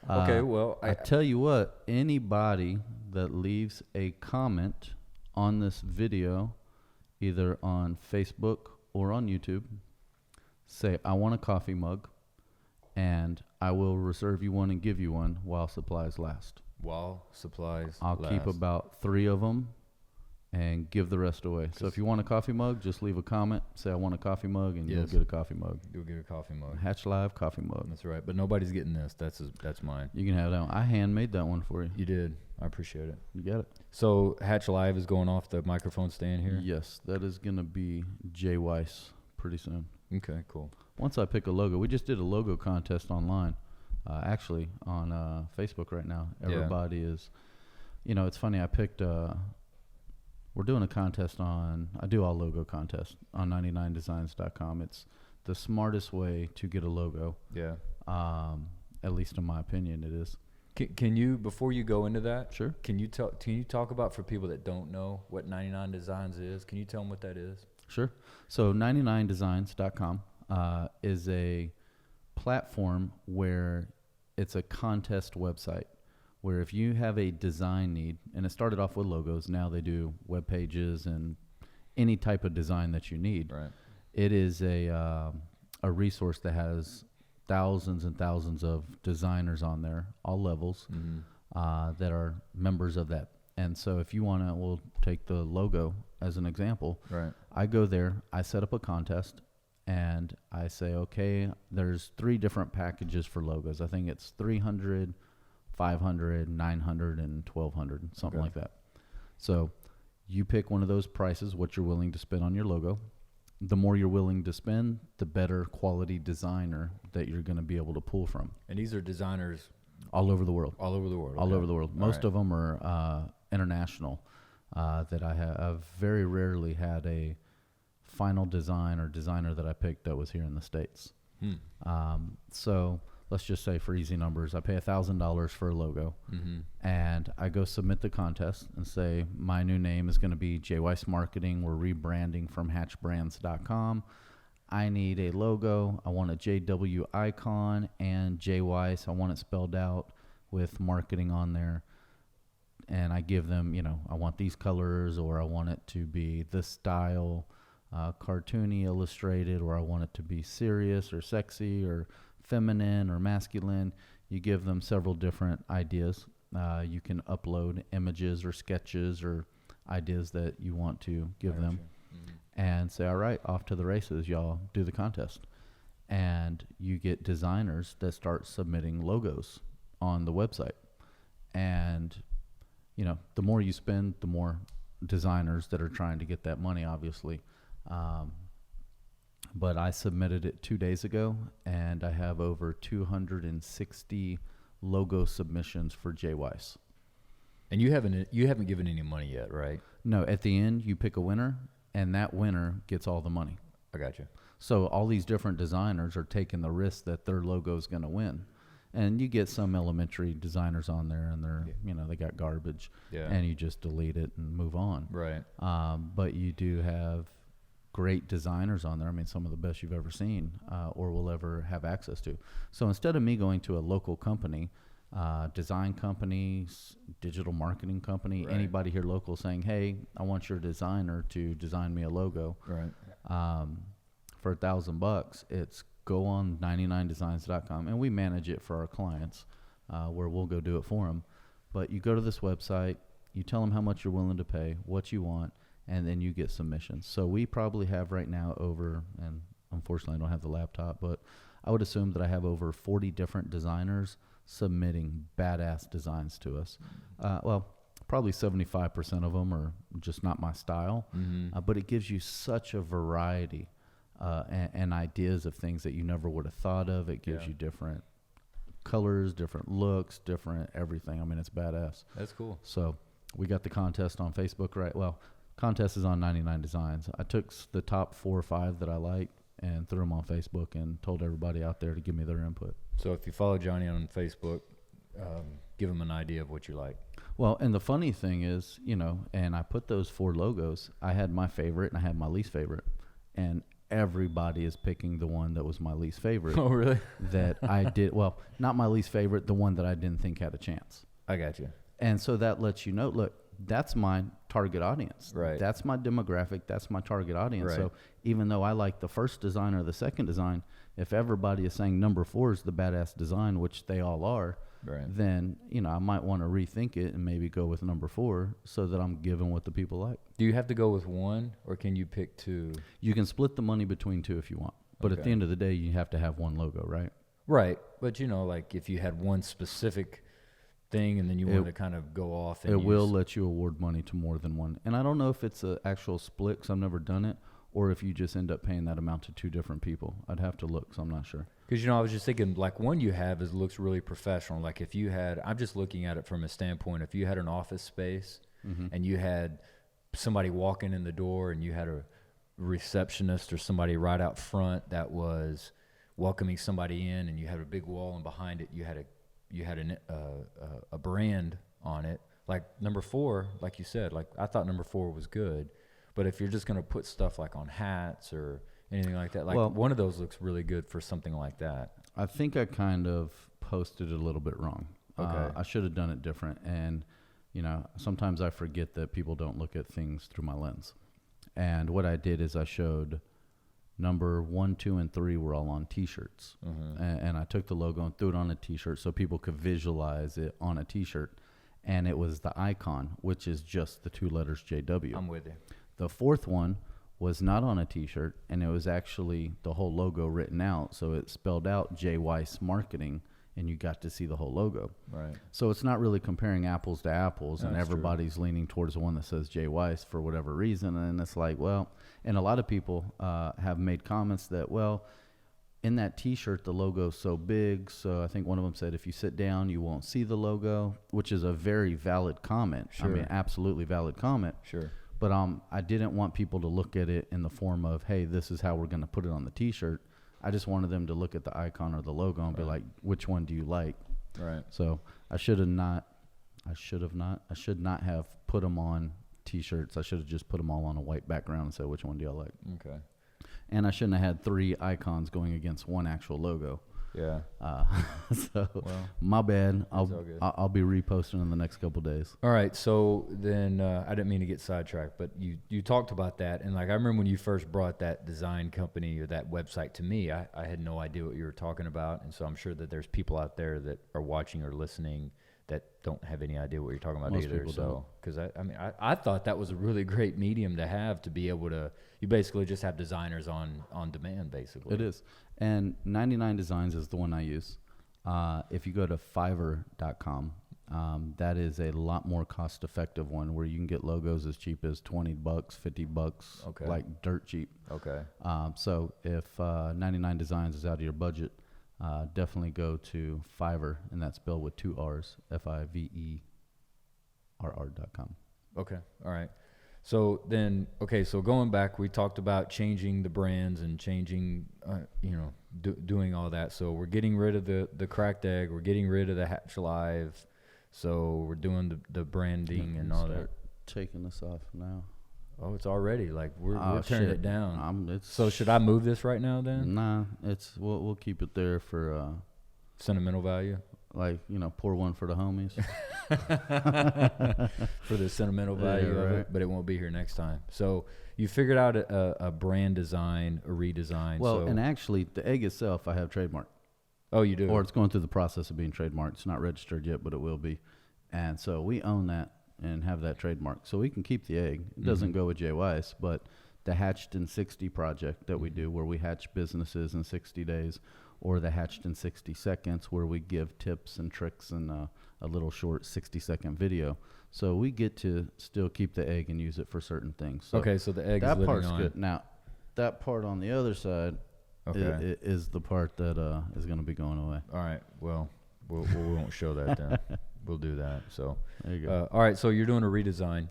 Okay, well. I tell you what, anybody that leaves a comment on this video, either on Facebook or on YouTube, say, I want a coffee mug, and I will reserve you one and give you one while supplies last. I'll keep about 3 of them and give the rest away. So if you want a coffee mug, just leave a comment, say I want a coffee mug, and you'll get a coffee mug. You'll get a coffee mug. Hatch Live coffee mug. That's right. But nobody's getting this. That's mine. You can have that one. I handmade that one for you. You did. I appreciate it. You got it. So Hatch Live is going off the microphone stand here? Yes, that is going to be JWeis pretty soon. Okay, cool. Once I pick a logo, we just did a logo contest online, actually on Facebook right now. Everybody is, it's funny. I picked, we're doing a contest I do all logo contests on 99designs.com. It's the smartest way to get a logo. Yeah. At least in my opinion, it is. Can you, before you go into that, sure. Can you talk about, for people that don't know what 99 Designs is, can you tell them what that is? Sure. So 99designs.com is a platform where it's a contest website where if you have a design need, and it started off with logos, now they do web pages and any type of design that you need. Right. It is a resource that has thousands and thousands of designers on there, all levels, that are members of that. And so if you want to, we'll take the logo as an example. Right. I go there, I set up a contest, and I say, okay, there's 3 different packages for logos. I think it's 300, 500, 900, and 1200, something like that. So you pick one of those prices, what you're willing to spend on your logo. The more you're willing to spend, the better quality designer that you're going to be able to pull from. And these are designers all over the world. All over the world. All over the world. Most of them are international. That I have very rarely had a final design or designer that I picked that was here in the States. So let's just say, for easy numbers, I pay $1,000 for a logo, and I go submit the contest and say my new name is going to be JWeis Marketing. We're rebranding from hatchbrands.com. I need a logo. I want a JW icon and JWeis. I want it spelled out with marketing on there. And I give them, I want these colors, or I want it to be this style, cartoony, illustrated, or I want it to be serious or sexy or feminine or masculine. You give them several different ideas. You can upload images or sketches or ideas that you want to give them, Mm-hmm. and say, all right, off to the races, y'all do the contest. And you get designers that start submitting logos on the website. And, you know, the more you spend, the more designers that are trying to get that money, obviously. But I submitted it 2 days ago, and I have over 260 logo submissions for JWeis. And you haven't given any money yet, right? No, at the end, you pick a winner, and that winner gets all the money. I got you. So all these different designers are taking the risk that their logo is going to win. And you get some elementary designers on there, and they're, you know, they got garbage, and you just delete it and move on. Right. But you do have great designers on there. I mean, some of the best you've ever seen or will ever have access to. So instead of me going to a local company, design companies, digital marketing company, Right. anybody here local saying, hey, I want your designer to design me a logo. Right. For $1,000, it's go on 99designs.com, and we manage it for our clients, where we'll go do it for them. But you go to this website, you tell them how much you're willing to pay, what you want, and then you get submissions. So we probably have right now over, and unfortunately I don't have the laptop, but I would assume that I have over 40 different designers submitting badass designs to us. Well, probably 75% of them are just not my style, but it gives you such a variety and ideas of things that you never would have thought of. It gives you different colors, different looks, different everything. I mean, it's badass. That's cool. So we got the contest on Facebook, right? Well, contest is on 99 Designs. I took the top 4 or 5 that I liked and threw them on Facebook and told everybody out there to give me their input. So if you follow Johnny on Facebook, give him an idea of what you like. Well, and the funny thing is, you know, and I put those 4 logos. I had my favorite and I had my least favorite. And everybody is picking the one that was my least favorite. Oh, really? That I did, well, not my least favorite, the one that I didn't think had a chance. I got you. And so that lets you know, look, that's my target audience. Right. That's my demographic. That's my target audience. Right. So even though I like the first design or the second design, if everybody is saying number 4 is the badass design, which they all are, Right. then, you know, I might want to rethink it and maybe go with number 4 so that I'm giving what the people like. Do you have to go with one, or can you pick 2? You can split the money between 2 if you want. But at Okay. the end of the day, you have to have one logo, right? Right. But, you know, like if you had one specific thing and then you want to kind of go off and It will let you award money to more than one. And I don't know if it's an actual split because I've never done it, or if you just end up paying that amount to 2 different people. I'd have to look, so I'm not sure. Because, you know, I was just thinking, like, one you have looks really professional. Like, if you had, I'm just looking at it from a standpoint, if you had an office space and you had somebody walking in the door and you had a receptionist or somebody right out front that was welcoming somebody in, and you had a big wall, and behind it you had a brand on it. Like number 4, like you said, like I thought number 4 was good. But if you're just going to put stuff like on hats or anything like that, like one of those looks really good for something like that. I think I kind of posted it a little bit wrong. Okay. I should have done it different. And, you know, sometimes I forget that people don't look at things through my lens. And what I did is I showed number 1, 2, and 3 were all on T-shirts. And I took the logo and threw it on a T-shirt so people could visualize it on a T-shirt. And it was the icon, which is just the 2 letters JW. I'm with you. The 4th one was not on a T-shirt, and it was actually the whole logo written out. So it spelled out JWeis Marketing, and you got to see the whole logo. Right. So it's not really comparing apples to apples, and That's everybody's leaning towards the one that says JWeis for whatever reason. And it's like, well, and a lot of people have made comments that, well, in that T-shirt, the logo's so big. So I think one of them said, if you sit down, you won't see the logo, which is a very valid comment. Sure. I mean, absolutely valid comment. Sure. But I didn't want people to look at it in the form of, hey, this is how we're going to put it on the T-shirt. I just wanted them to look at the icon or the logo and be like, which one do you like? Right. So I should not have put them on T-shirts. I should have just put them all on a white background and said, which one do y'all like? Okay. And I shouldn't have had 3 icons going against one actual logo. Yeah. So my bad. all good. I'll be reposting in the next couple days. All right. So then I didn't mean to get sidetracked, but you talked about that. And like, I remember when you first brought that design company or that website to me, I had no idea what you were talking about. And so I'm sure that there's people out there that are watching or listening that don't have any idea what you're talking about Most either. people So, because I thought that was a really great medium to have, to be able to, you basically just have designers on demand, basically. It is. And 99 Designs is the one I use. If you go to Fiverr.com, that is a lot more cost-effective one where you can get logos as cheap as $20, $50, Okay. like dirt cheap. Okay. So if 99 Designs is out of your budget, definitely go to Fiverr, and that's spelled with 2 R's, Fiverr.com. Okay. All right. So then, okay, so going back, we talked about changing the brands and changing, doing all that. So we're getting rid of the cracked egg. We're getting rid of the Hatch Live. So we're doing the branding and all that. Taking this off now. Oh, it's already like we're turning shit. it down. It's So should I move this right now then? Nah, we'll keep it there for Sentimental value? pour one for the homies. For the sentimental Yeah, value of right. it, but it won't be here next time. So you figured out a brand design, a redesign. Well, so, and actually, the egg itself, I have trademarked. oh, you do? Or it's going through the process of being trademarked. It's not registered yet, but it will be. And so we own that and have that trademark. So we can keep the egg. It doesn't go with JWeis, but the Hatched in 60 project that we do, where we hatch businesses in 60 days, or the Hatched in 60 seconds, where we give tips and tricks and a little short 60-second video. So we get to still keep the egg and use it for certain things. So okay, so the egg is that living part's on. good. Now, that part on the other side Okay. is the part that is going to be going away. All right. Well, we won't show that then. We'll do that. So, There you go. all right. So you're doing a redesign.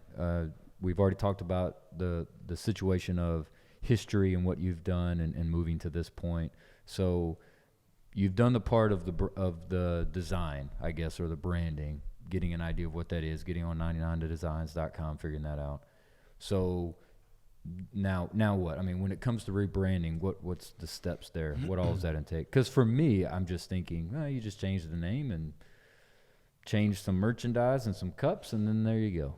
We've already talked about the situation of history and what you've done and moving to this point. So you've done the part of the design, I guess, or the branding, getting an idea of what that is, getting on 99designs.com, figuring that out. So now what? I mean, when it comes to rebranding, what's the steps there? What all does that intake? Because for me, I'm just thinking, well, you just change the name and change some merchandise and some cups, and then there you go.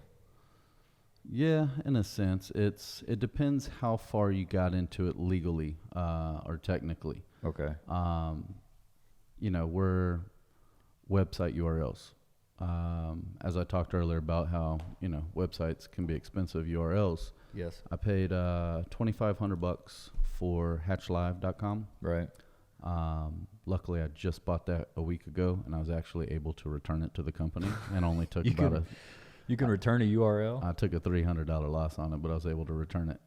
Yeah, in a sense, it depends how far you got into it legally or technically. Okay. We're website URLs. As I talked earlier about how websites can be expensive URLs. Yes. I paid $2,500 for hatchlive.com. Right. Luckily, I just bought that a week ago, and I was actually able to return it to the company, and only took You about can- You can return a URL. I took a $300 loss on it, but I was able to return it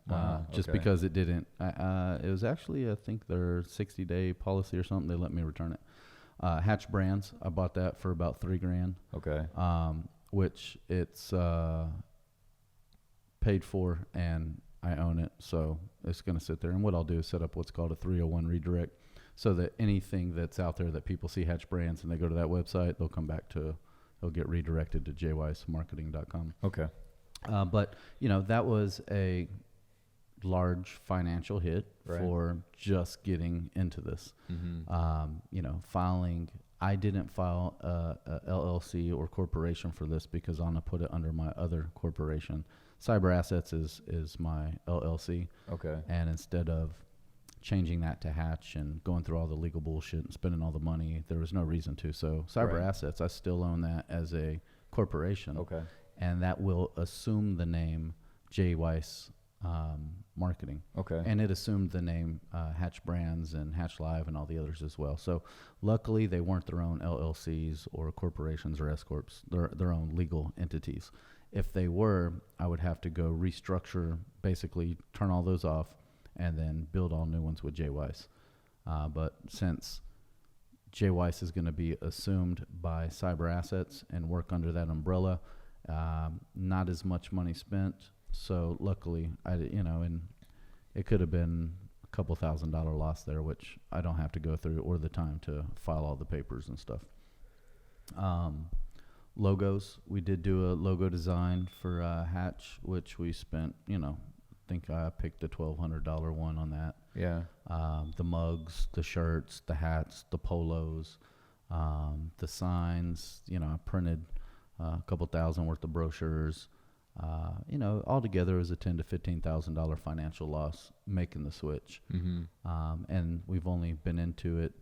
just okay. because it didn't. It was actually, I think, their 60-day policy or something. They let me return it. Hatch Brands, I bought that for about $3,000. Okay. Which it's paid for, and I own it, so it's going to sit there. And what I'll do is set up what's called a 301 redirect, so that anything that's out there that people see Hatch Brands and they go to that website, they'll get redirected to JWeisMarketing.com. Okay. But that was a large financial hit Right. for just getting into this. Mm-hmm. Filing. I didn't file a LLC or corporation for this because I'm gonna put it under my other corporation. Cyber Assets is my LLC, Okay. and instead of changing that to Hatch and going through all the legal bullshit and spending all the money, there was no reason to. So Cyber Right. Assets, I still own that as a corporation. Okay. And that will assume the name JWeis Marketing. Okay. And it assumed the name Hatch Brands and Hatch Live and all the others as well. So luckily, they weren't their own LLCs or corporations or S-corps. They're their own legal entities. If they were, I would have to go restructure, basically turn all those off, and then build all new ones with JWeis. But since JWeis is going to be assumed by Cyber Assets and work under that umbrella, not as much money spent. So luckily, and it could have been a couple $1,000 loss there, which I don't have to go through or the time to file all the papers and stuff. Logos, we did do a logo design for Hatch, which we spent, I think I picked the $1,200 one on that. Yeah. The mugs, the shirts, the hats, the polos, the signs. I printed a couple thousand worth of brochures. Altogether it was a $10,000 to $15,000 financial loss making the switch. Mm-hmm. And we've only been into it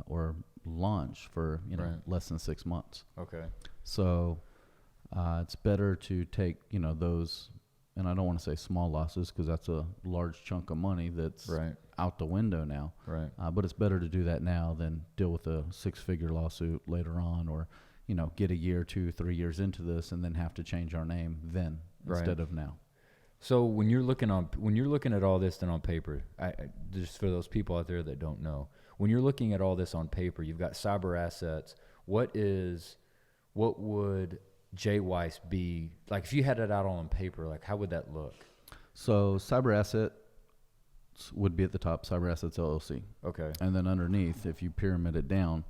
or launched for Right. less than 6 months. Okay. So it's better to take, those, and I don't want to say small losses because that's a large chunk of money that's out the window now. Right. But it's better to do that now than deal with a 6-figure lawsuit later on, or, get a year, 2, 3 years into this and then have to change our name then instead of now. So when you're looking at all this then on paper, just for those people out there that don't know, when you're looking at all this on paper, you've got cyber assets. What would JWeis be like if you had it out on paper? Like, how would that look? So cyber assets would be at the top, Cyber Assets LLC. Okay. And then underneath, if you pyramid it down,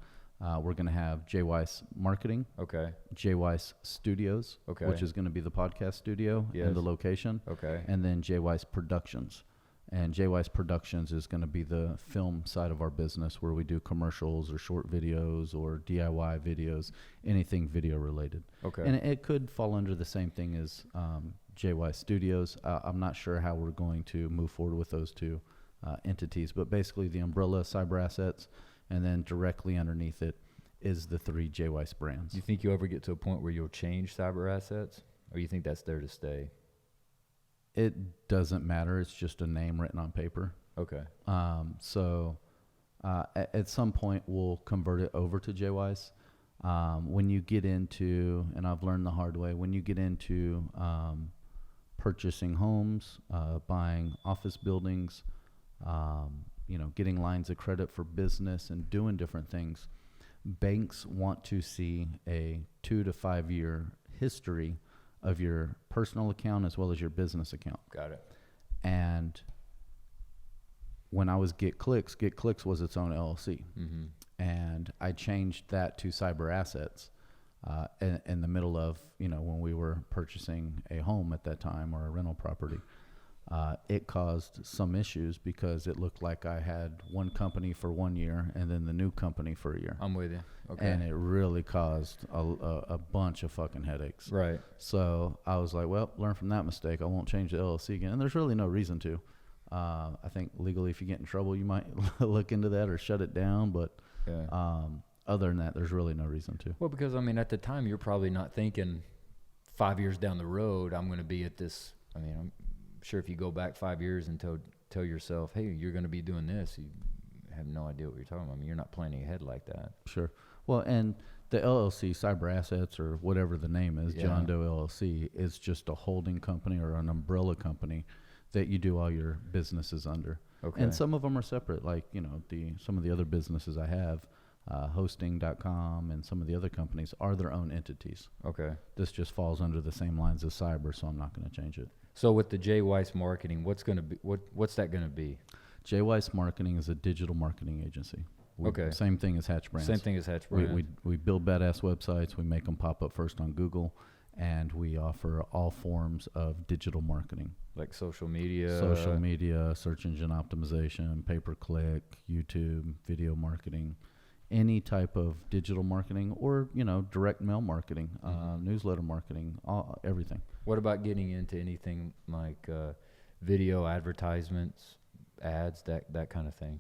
we're going to have JWeis Marketing. Okay. JWeis Studios. Okay. Which is going to be the podcast studio and the location. Okay. And then JWeis Productions. And JWeis Productions is going to be the film side of our business where we do commercials or short videos or DIY videos, anything video related. Okay. And it could fall under the same thing as JWeis Studios. I'm not sure how we're going to move forward with those two entities, but basically the umbrella cyber assets, and then directly underneath it is the 3 JWeis brands. Do you think you'll ever get to a point where you'll change cyber assets, or you think that's there to stay? It doesn't matter. It's just a name written on paper. Okay. So at some point we'll convert it over to JWeis. When you get into, and I've learned the hard way, when you get into purchasing homes, buying office buildings, getting lines of credit for business and doing different things, banks want to see a 2 to 5 year history of your personal account as well as your business account. Got it. And when I was GetClicks was its own LLC. Mm-hmm. And I changed that to cyber assets in the middle of, when we were purchasing a home at that time or a rental property. It caused some issues because it looked like I had one company for 1 year and then the new company for a year. I'm with you. Okay. And it really caused a bunch of fucking headaches. Right. So I was like, well, learn from that mistake. I won't change the LLC again. And there's really no reason to. I think legally, if you get in trouble, you might look into that or shut it down. But other than that, there's really no reason to. Well, because, at the time, you're probably not thinking 5 years down the road, I'm going to be at this. I'm sure if you go back 5 years and tell yourself, hey, you're going to be doing this, you have no idea what you're talking about. You're not planning ahead like that. Sure. Well, and the LLC, Cyber Assets, or whatever the name is, John Doe LLC, is just a holding company or an umbrella company that you do all your businesses under. Okay. And some of them are separate, like, some of the other businesses I have, hosting.com and some of the other companies are their own entities. Okay. This just falls under the same lines as cyber, so I'm not going to change it. So with the JWeis Marketing, what's that going to be? JWeis Marketing is a digital marketing agency. Same thing as Hatch Brands. Same thing as Hatch Brands. We build badass websites. We make them pop up first on Google, and we offer all forms of digital marketing. Like social media, search engine optimization, pay-per-click, YouTube, video marketing, any type of digital marketing, or direct mail marketing, newsletter marketing, everything. What about getting into anything like video advertisements, ads, that kind of thing?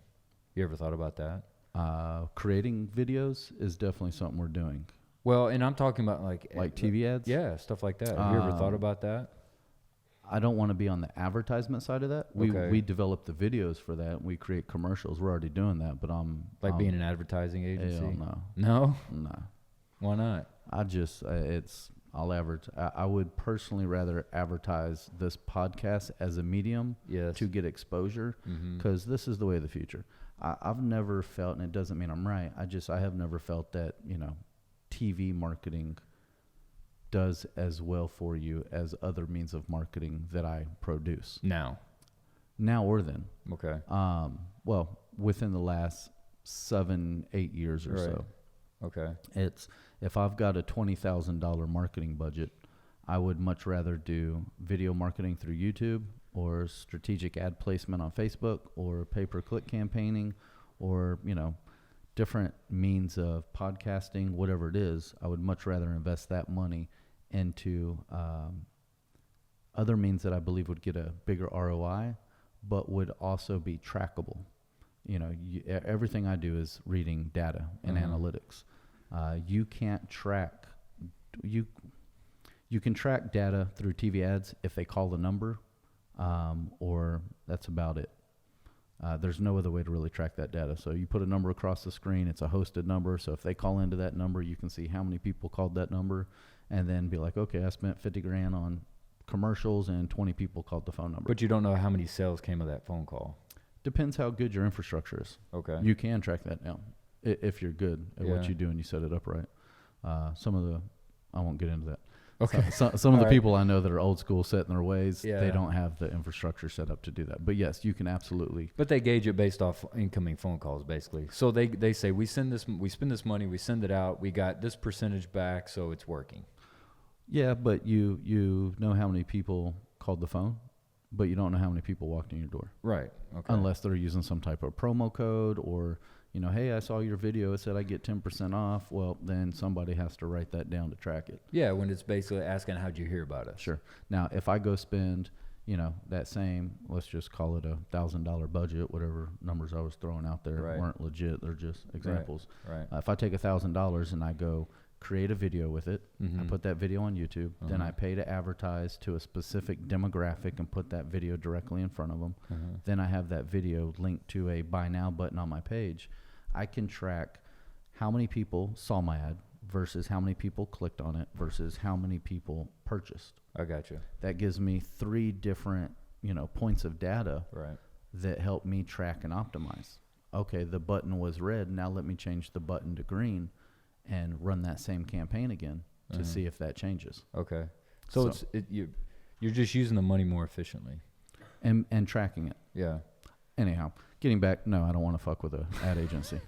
You ever thought about that? Creating videos is definitely something we're doing. Well, and I'm talking about like TV ads? Yeah, stuff like that. Have you ever thought about that? I don't want to be on the advertisement side of that. We develop the videos for that. We create commercials. We're already doing that, but I'm being an advertising agency. Hell no. No? No. Why not? I'll advertise. I would personally rather advertise this podcast as a medium to get exposure, because this is the way of the future. I've never felt, and it doesn't mean I'm right, I have never felt that, TV marketing does as well for you as other means of marketing that I produce. Now or then. Okay. Well, within the last 7-8 years or so. Okay. It's, if I've got a $20,000 marketing budget, I would much rather do video marketing through YouTube or strategic ad placement on Facebook or pay-per-click campaigning or, different means of podcasting, whatever it is. I would much rather invest that money into other means that I believe would get a bigger ROI, but would also be trackable. Everything I do is reading data and analytics. You can't track you can track data through TV ads if they call the number, or that's about it. There's no other way to really track that data. So you put a number across the screen, it's a hosted number. So if they call into that number, you can see how many people called that number and then be like, okay, I spent 50 grand on commercials and 20 people called the phone number. But you don't know how many sales came of that phone call. Depends how good your infrastructure is. Okay. You can track that now if you're good at what you do and you set it up right. I won't get into that. Okay. Some of the people I know that are old school set in their ways, Yeah. they don't have the infrastructure set up to do that. But yes, you can absolutely. But they gauge it based off incoming phone calls, basically. So they say we spend this money, we send it out, we got this percentage back, so it's working. Yeah, but you know how many people called the phone, but you don't know how many people walked in your door. Right. Okay. Unless they're using some type of promo code or, hey, I saw your video. It said I get 10% off. Well, then somebody has to write that down to track it. Yeah, when it's basically asking how'd you hear about us. Sure. Now, if I go spend, that same, let's just call it $1,000 budget, whatever numbers I was throwing out there weren't legit. They're just examples. Right. If I take $1,000 and I go create a video with it, I put that video on YouTube, then I pay to advertise to a specific demographic and put that video directly in front of them. Then I have that video linked to a buy now button on my page. I can track how many people saw my ad versus how many people clicked on it versus how many people purchased. I got you. That gives me 3 different, points of data that help me track and optimize. Okay, the button was red. Now let me change the button to green and run that same campaign again to see if that changes. Okay. So you're just using the money more efficiently. And tracking it. Yeah. Anyhow, getting back, no, I don't want to fuck with an ad agency.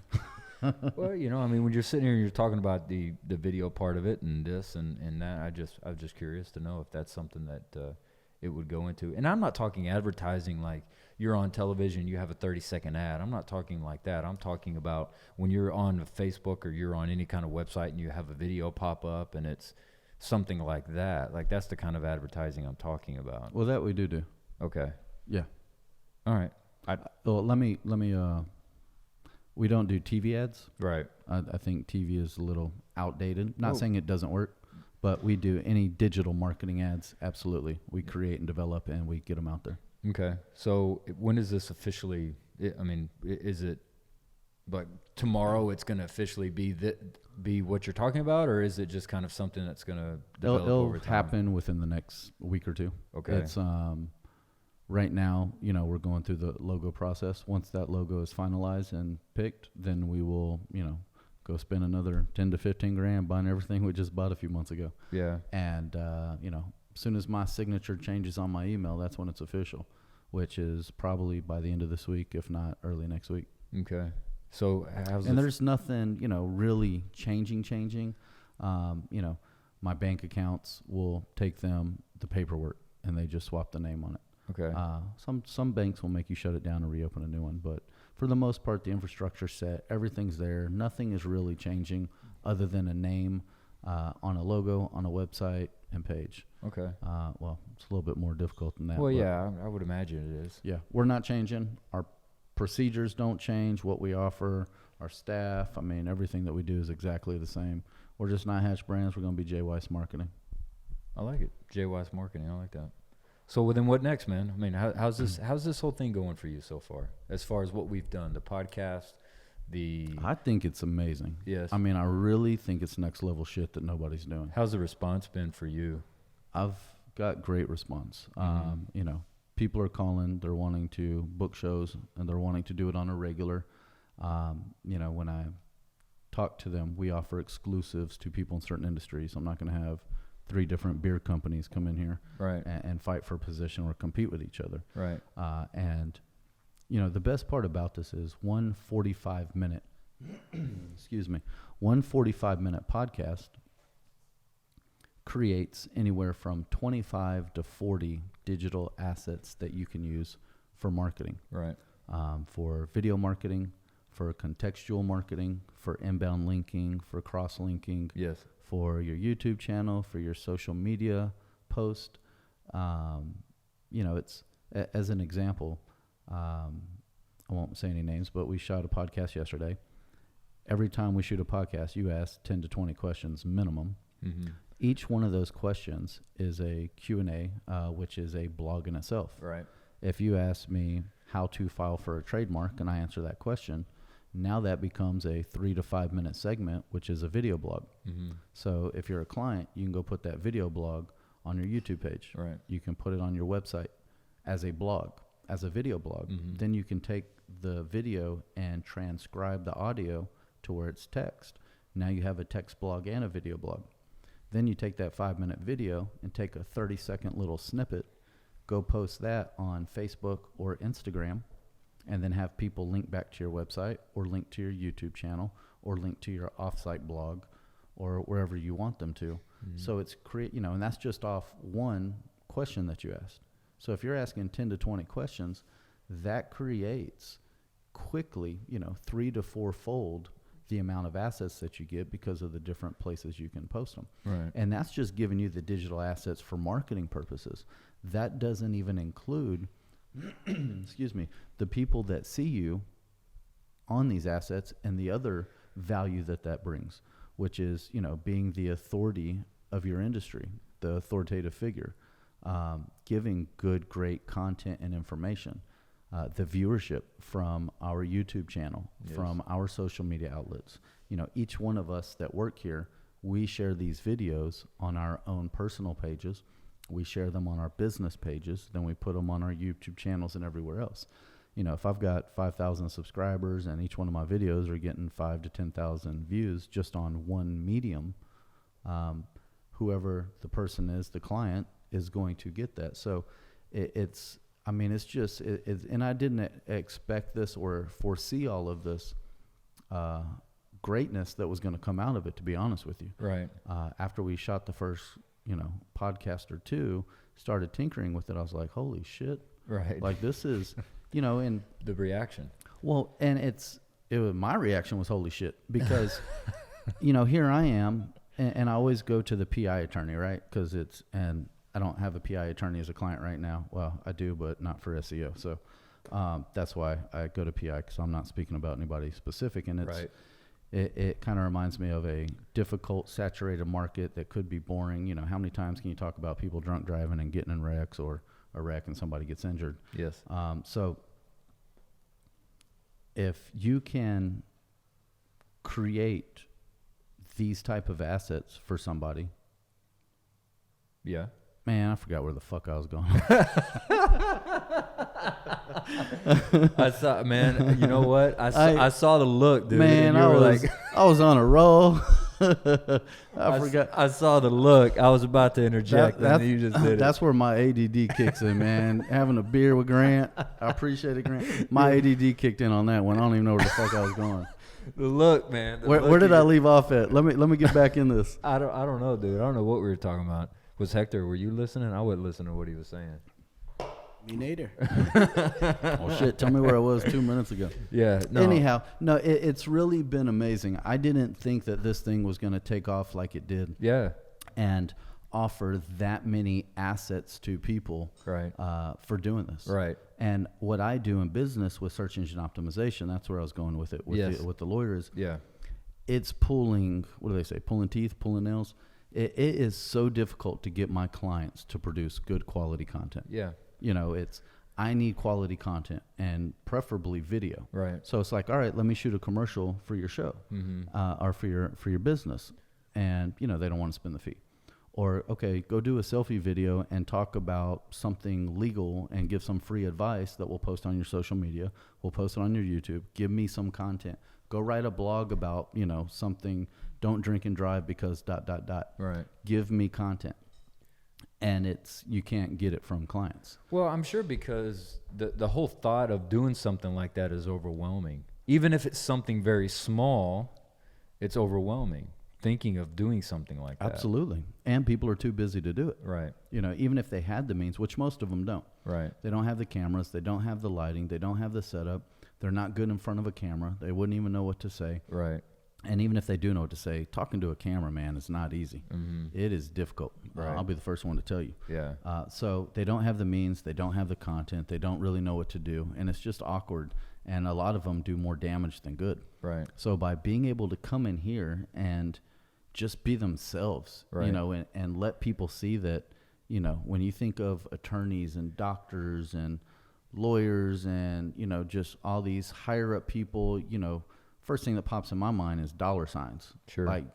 Well, when you're sitting here, you're talking about the video part of it and this and that. I was just curious to know if that's something that it would go into. And I'm not talking advertising like you're on television, you have a 30-second ad. I'm not talking like that. I'm talking about when you're on Facebook or you're on any kind of website and you have a video pop up and it's something like that. Like that's the kind of advertising I'm talking about. Well, that we do. Okay. Yeah. All right. Well, let me. We don't do TV ads. Right. I think TV is a little outdated. Not saying it doesn't work, but we do any digital marketing ads. Absolutely, we create and develop, and we get them out there. Okay. So when is this officially? Is it like tomorrow? It's going to officially be what you're talking about, or is it just kind of something that's going to develop over time? It'll happen within the next week or two. Okay. It's right now, we're going through the logo process. Once that logo is finalized and picked, then we will, go spend another 10 to 15 grand buying everything we just bought a few months ago. Yeah. And, as soon as my signature changes on my email, that's when it's official, which is probably by the end of this week, if not early next week. Okay. So there's nothing, really changing. My bank accounts will take them the paperwork and they just swap the name on it. Okay. Some banks will make you shut it down and reopen a new one, but for the most part, the infrastructure's set. Everything's there. Nothing is really changing other than a name on a logo, on a website, and page. Okay. Well, it's a little bit more difficult than that. Well, yeah, I would imagine it is. Yeah, we're not changing. Our procedures don't change. What we offer, our staff, everything that we do is exactly the same. We're just not Hatch Brands. We're going to be JWeis Marketing. I like it. JWeis Marketing. I like that. So then what next, man? How's this whole thing going for you so far? As far as what we've done, the podcast, I think it's amazing. Yes. I really think it's next level shit that nobody's doing. How's the response been for you? I've got great response. People are calling, they're wanting to book shows and they're wanting to do it on a regular. When I talk to them, we offer exclusives to people in certain industries. I'm not going to have 3 different beer companies come in here and fight for a position or compete with each other. Right. The best part about this is one 45-minute, one 45-minute podcast creates anywhere from 25 to 40 digital assets that you can use for marketing. Right. For video marketing, for contextual marketing, for inbound linking, for cross-linking. Yes. For your YouTube channel, for your social media post. It's, as an example, I won't say any names, but we shot a podcast yesterday. Every time we shoot a podcast, you ask 10 to 20 questions minimum. Mm-hmm. Each one of those questions is a Q&A, which is a blog in itself. Right. If you ask me how to file for a trademark and I answer that question, now that becomes a 3 to 5 minute segment, which is a video blog. Mm-hmm. So if you're a client, you can go put that video blog on your YouTube page. Right. You can put it on your website as a blog, as a video blog. Mm-hmm. Then you can take the video and transcribe the audio to where it's text. Now you have a text blog and a video blog. Then you take that 5 minute video and take a 30-second little snippet, go post that on Facebook or Instagram, and then have people link back to your website or link to your YouTube channel or link to your offsite blog or wherever you want them to. Mm-hmm. So it's and that's just off one question that you asked. So if you're asking 10 to 20 questions, that creates quickly, 3 to 4 fold the amount of assets that you get because of the different places you can post them. Right. And that's just giving you the digital assets for marketing purposes. That doesn't even include, excuse me, the people that see you on these assets and the other value that brings, which is, being the authority of your industry, the authoritative figure, giving good, great content and information. The viewership from our YouTube channel, yes, from our social media outlets. Each one of us that work here, we share these videos on our own personal pages. We share them on our business pages. Then we put them on our YouTube channels and everywhere else. If I've got 5,000 subscribers and each one of my videos are getting 5 to 10,000 views just on one medium, whoever the person is, the client, is going to get that. So it's just, and I didn't expect this or foresee all of this greatness that was going to come out of it, to be honest with you. Right. After we shot the first, podcast or two, started tinkering with it, I was like, holy shit. Right. Like this is, and the reaction. Well, and my reaction was holy shit because, here I am and I always go to the PI attorney, right? And I don't have a PI attorney as a client right now. Well, I do, but not for SEO. So that's why I go to PI, because I'm not speaking about anybody specific. And right. It kind of reminds me of a difficult, saturated market that could be boring. How many times can you talk about people drunk driving and getting in wrecks, or a wreck and somebody gets injured? Yes. So if you can create these type of assets for somebody. Yeah. Man, I forgot where the fuck I was going. I saw, man, you know what? I saw the look, dude. Man, I was on a roll. I forgot. I saw the look. I was about to interject, and you just did it. That's where my ADD kicks in, man. Having a beer with Grant. I appreciate it, Grant. My ADD kicked in on that one. I don't even know where the fuck I was going. The look, man. Where did I leave off at? Let me get back in this. I don't know, dude. I don't know what we were talking about. Was Hector, were you listening? I wasn't listening to what he was saying. Me neither. Oh, shit. Tell me where I was 2 minutes ago. Yeah. No. Anyhow, no, it's really been amazing. I didn't think that this thing was going to take off like it did. Yeah. And offer that many assets to people, right, for doing this. Right. And what I do in business with search engine optimization, that's where I was going with it, with, yes, with the lawyers. Yeah. It's pulling, what do they say, pulling teeth, pulling nails. It is so difficult to get my clients to produce good quality content. Yeah. I need quality content, and preferably video. Right. So it's like, all right, let me shoot a commercial for your show, or for your business, and they don't want to spend the fee. Or okay, go do a selfie video and talk about something legal and give some free advice that we'll post on your social media. We'll post it on your YouTube. Give me some content. Go write a blog about something. Don't drink and drive because ... Right. Give me content. And you can't get it from clients. Well, I'm sure because the whole thought of doing something like that is overwhelming. Even if it's something very small, it's overwhelming thinking of doing something like that. Absolutely. And people are too busy to do it. Right. Even if they had the means, which most of them don't. Right. They don't have the cameras. They don't have the lighting. They don't have the setup. They're not good in front of a camera. They wouldn't even know what to say. Right. And even if they do know what to say, talking to a cameraman is not easy. Mm-hmm. It is difficult. Right. I'll be the first one to tell you. Yeah. So they don't have the means. They don't have the content. They don't really know what to do. And it's just awkward. And a lot of them do more damage than good. Right. So by being able to come in here and just be themselves, Right. you know, and let people see that, you know, when you think of attorneys and doctors and lawyers and, you know, just all these higher up people, you know, first thing that pops in my mind is dollar signs. Sure. Like,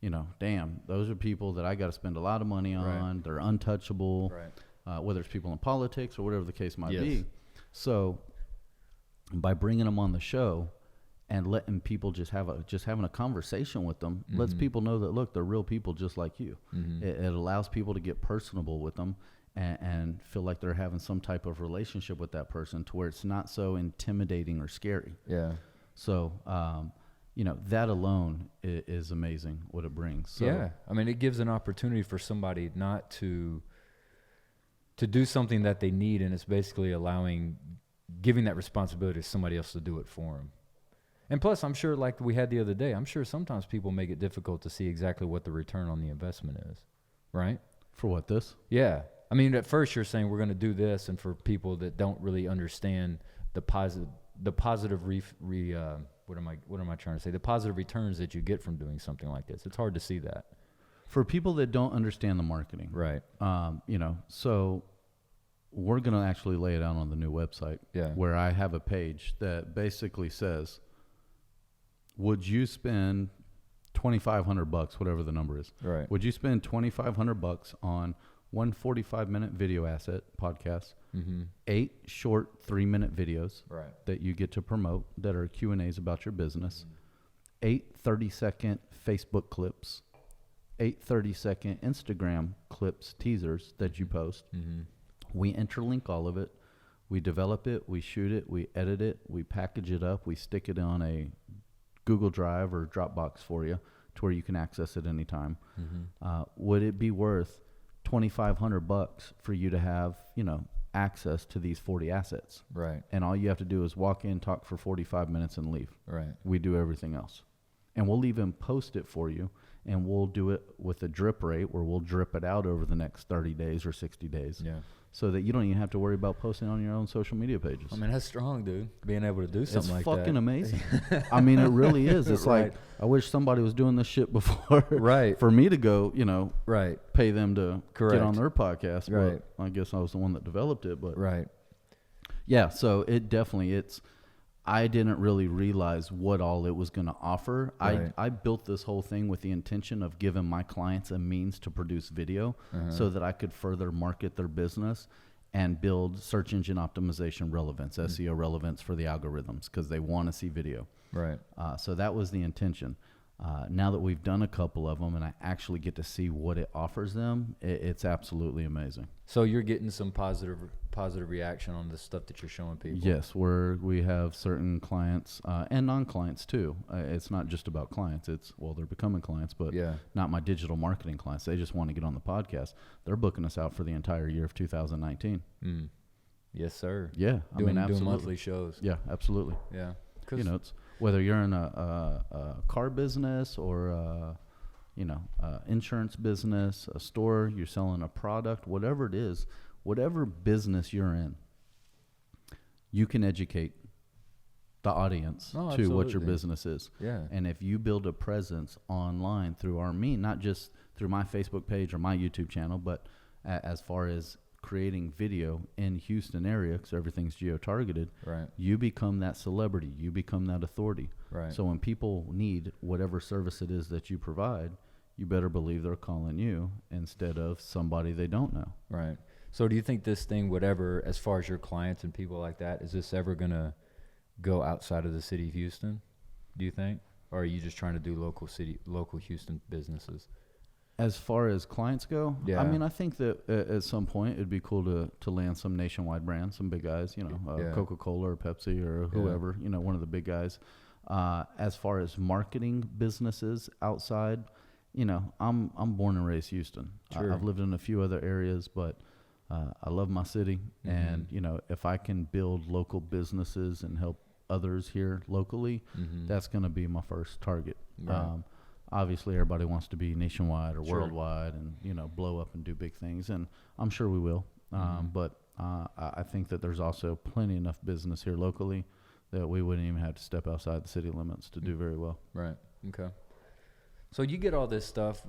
you know, damn, those are people that I got to spend a lot of money on. Right. They're untouchable, Right. Whether it's people in politics or whatever the case might Yes. be. So by bringing them on the show and letting people just having a conversation with them, lets people know that, look, they're real people just like you. It allows people to get personable with them and feel like they're having some type of relationship with that person to where it's not so intimidating or scary. Yeah. So, you know, that alone is amazing what it brings. So, yeah. I mean, it gives an opportunity for somebody not to do something that they need, and it's basically giving that responsibility to somebody else to do it for them. And plus, I'm sure, like we had the other day, I'm sure sometimes people make it difficult to see exactly what the return on the investment is, right? For what, this? Yeah. I mean, at first you're saying we're going to do this, and for people that don't really understand the positive what am I trying to say? The positive returns that you get from doing something like this. It's hard to see that. For people that don't understand the marketing, Right. you know, so we're going to actually lay it out on the new website, where I have a page that basically says, would you spend $2,500, whatever the number is? Right. Would you spend $2,500 on one 45-minute video asset podcast, 8 short 3-minute videos that you get to promote that are Q&As about your business, 8 30-second Facebook clips, 8 30-second Instagram clips, teasers that you post. We interlink all of it. We develop it, we shoot it, we edit it, we package it up, we stick it on a Google Drive or Dropbox for you to where you can access it anytime. Would it be worth $2,500 for you to have, you know, access to these 40 assets? Right. And all you have to do is walk in, talk for 45 minutes, and leave. Right. We do everything else. And we'll even post it for you, and we'll do it with a drip rate where we'll drip it out over the next 30 days or 60 days. Yeah. So that you don't even have to worry about posting on your own social media pages. I mean, that's strong, dude. Being able to do something like that. It's fucking amazing. I mean, it really is. It's like, I wish somebody was doing this shit before. Right. For me to go, you know, Right. pay them to get on their podcast. Right. But I guess I was the one that developed it. But Right. yeah, so it definitely, I didn't really realize what all it was going to offer. Right. I built this whole thing with the intention of giving my clients a means to produce video so that I could further market their business and build search engine optimization relevance, SEO relevance for the algorithms, because they want to see video. Right. So that was the intention. Now that we've done a couple of them and I actually get to see what it offers them, it's absolutely amazing. So you're getting some positive reaction on the stuff that you're showing people? Yes, we have certain clients and non-clients too. It's not just about clients. They're becoming clients, but not my digital marketing clients. They just want to get on the podcast. They're booking us out for the entire year of 2019. Yes, sir. Yeah, doing absolutely. monthly shows. Yeah, absolutely. Yeah. You know, it's whether you're in a car business or insurance business, a store, you're selling a product, whatever it is, whatever business you're in, you can educate the audience to what your business is. Yeah. And if you build a presence online through our not just through my Facebook page or my YouTube channel, but as far as creating video in Houston area, because everything's geo-targeted, right, you become that celebrity, you become that authority. Right. So when people need whatever service it is that you provide, you better believe they're calling you instead of somebody they don't know. Right. So do you think this thing, whatever, as far as your clients and people like that, is this ever going to go outside of the city of Houston, do you think? Or are you just trying to do local Houston businesses? As far as clients go, yeah. I mean, I think that at some point it'd be cool to land some nationwide brands, some big guys, Coca-Cola or Pepsi or whoever, one of the big guys. As far as marketing businesses outside, I'm born and raised Houston. Sure. I've lived in a few other areas, but I love my city. And, if I can build local businesses and help others here locally, that's going to be my first target. Right. Obviously, everybody wants to be nationwide or worldwide and, blow up and do big things. And I'm sure we will. But I think that there's also plenty enough business here locally that we wouldn't even have to step outside the city limits to do very well. Right. Okay. So you get all this stuff.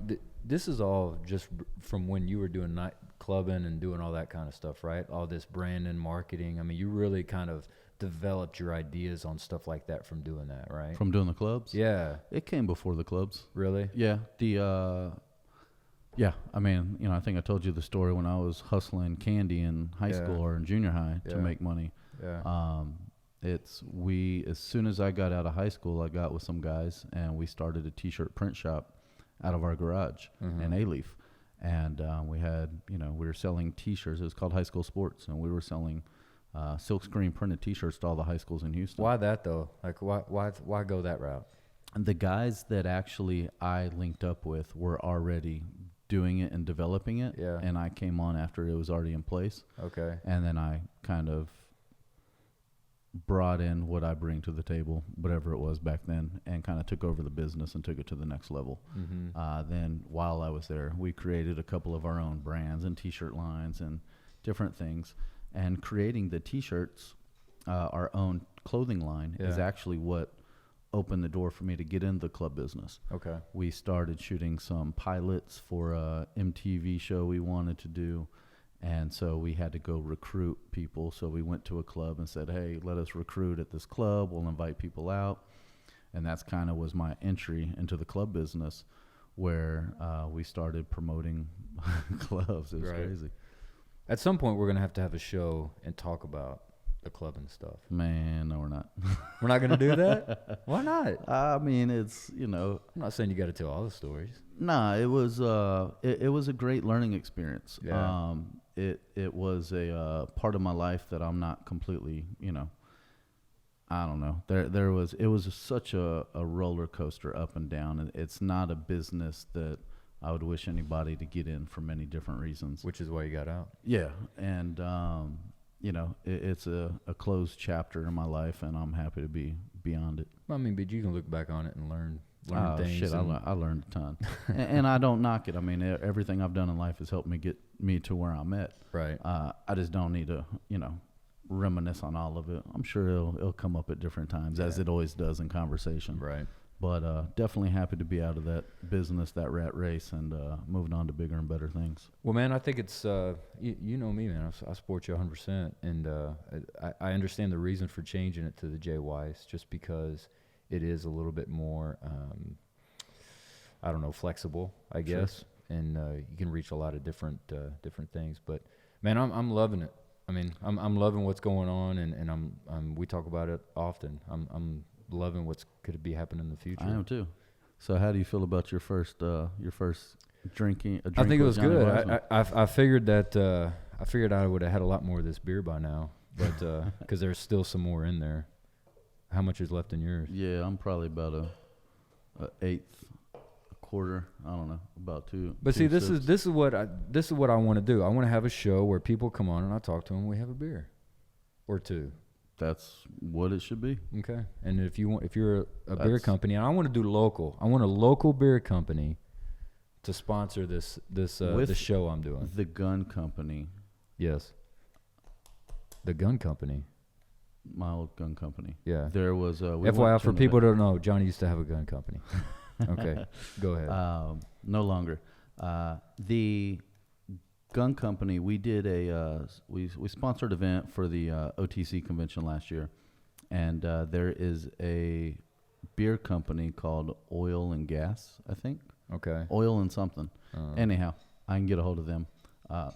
This is all just from when you were doing night clubbing and doing all that kind of stuff, right? All this branding, marketing. I mean, you really kind of developed your ideas on stuff like that from doing that, right? From doing the clubs? Yeah. It came before the clubs. Really? Yeah. Yeah. I mean, I think I told you the story when I was hustling candy in high school or in junior high to make money. Yeah. As soon as I got out of high school, I got with some guys and we started a t-shirt print shop out of our garage in A-Leaf. And we had, we were selling t-shirts. It was called High School Sports. And we were selling silkscreen printed t-shirts to all the high schools in Houston. Why that though? Like why go that route? And the guys that actually I linked up with were already doing it and developing it. Yeah. And I came on after it was already in place. Okay. And then I kind of brought in what I bring to the table, whatever it was back then, and kind of took over the business and took it to the next level. Then while I was there, we created a couple of our own brands and t-shirt lines and different things. And creating the t-shirts, our own clothing line, is actually what opened the door for me to get into the club business. Okay. We started shooting some pilots for a MTV show we wanted to do. And so we had to go recruit people. So we went to a club and said, hey, let us recruit at this club. We'll invite people out. And that's kind of was my entry into the club business, where we started promoting clubs. It was crazy. At some point, we're going to have a show and talk about the club and stuff. Man, no, we're not. We're not going to do that? Why not? I mean, it's, I'm not saying you got to tell all the stories. Nah, it was a great learning experience. Yeah. It was a part of my life that I'm not completely, I don't know. It was such a roller coaster up and down. And it's not a business that I would wish anybody to get in for many different reasons. Which is why you got out. Yeah. And, it's a closed chapter in my life, and I'm happy to be beyond it. I mean, but you can look back on it and learn things. Shit, I learned a ton. and I don't knock it. I mean, everything I've done in life has helped me get me to where I'm at. Right. I just don't need to, reminisce on all of it. I'm sure it'll come up at different times, as it always does in conversation. Right. But definitely happy to be out of that business, that rat race, and moving on to bigger and better things. Well, man, I think it's, you know me, man. I support you 100%. And I understand the reason for changing it to the JWeis, just because it is a little bit more, I don't know, flexible, I guess. Sure. And you can reach a lot of different things. But, man, I'm loving it. I mean, I'm loving what's going on, and we talk about it often. I'm loving what's could be happening in the future. I am too. So how do you feel about your first drinking? I think it was good. I figured that I would have had a lot more of this beer by now, but because there's still some more in there. How much is left in yours? Yeah, I'm probably about a eighth, a quarter. I don't know, about two. But see, this sips. is what I want to do. I want to have a show where people come on and I talk to them. We have a beer or two. That's what it should be. Okay. And if you're a beer company, and I want to do local. I want a local beer company to sponsor this show I'm doing. The gun company. Yes. The gun company. My old gun company. Yeah. There was FYI for people who don't know, Johnny used to have a gun company. Okay. Go ahead. No longer. The gun company, we did we sponsored an event for the OTC convention last year, and there is a beer company called Oil and Gas, I think. Okay. Oil and something. Anyhow, I can get a hold of them,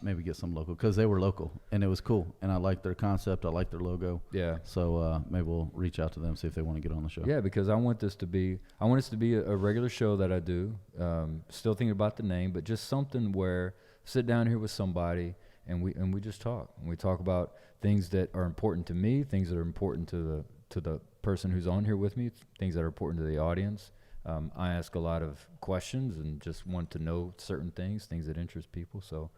maybe get some local, because they were local and it was cool, and I liked their concept, I liked their logo. Yeah. So maybe we'll reach out to them, see if they want to get on the show. Yeah, because I want this to be a regular show that I do. Still thinking about the name, but just something where sit down here with somebody and we just talk. And we talk about things that are important to me, things that are important to the person who's on here with me, things that are important to the audience. I ask a lot of questions and just want to know certain things that interest people. So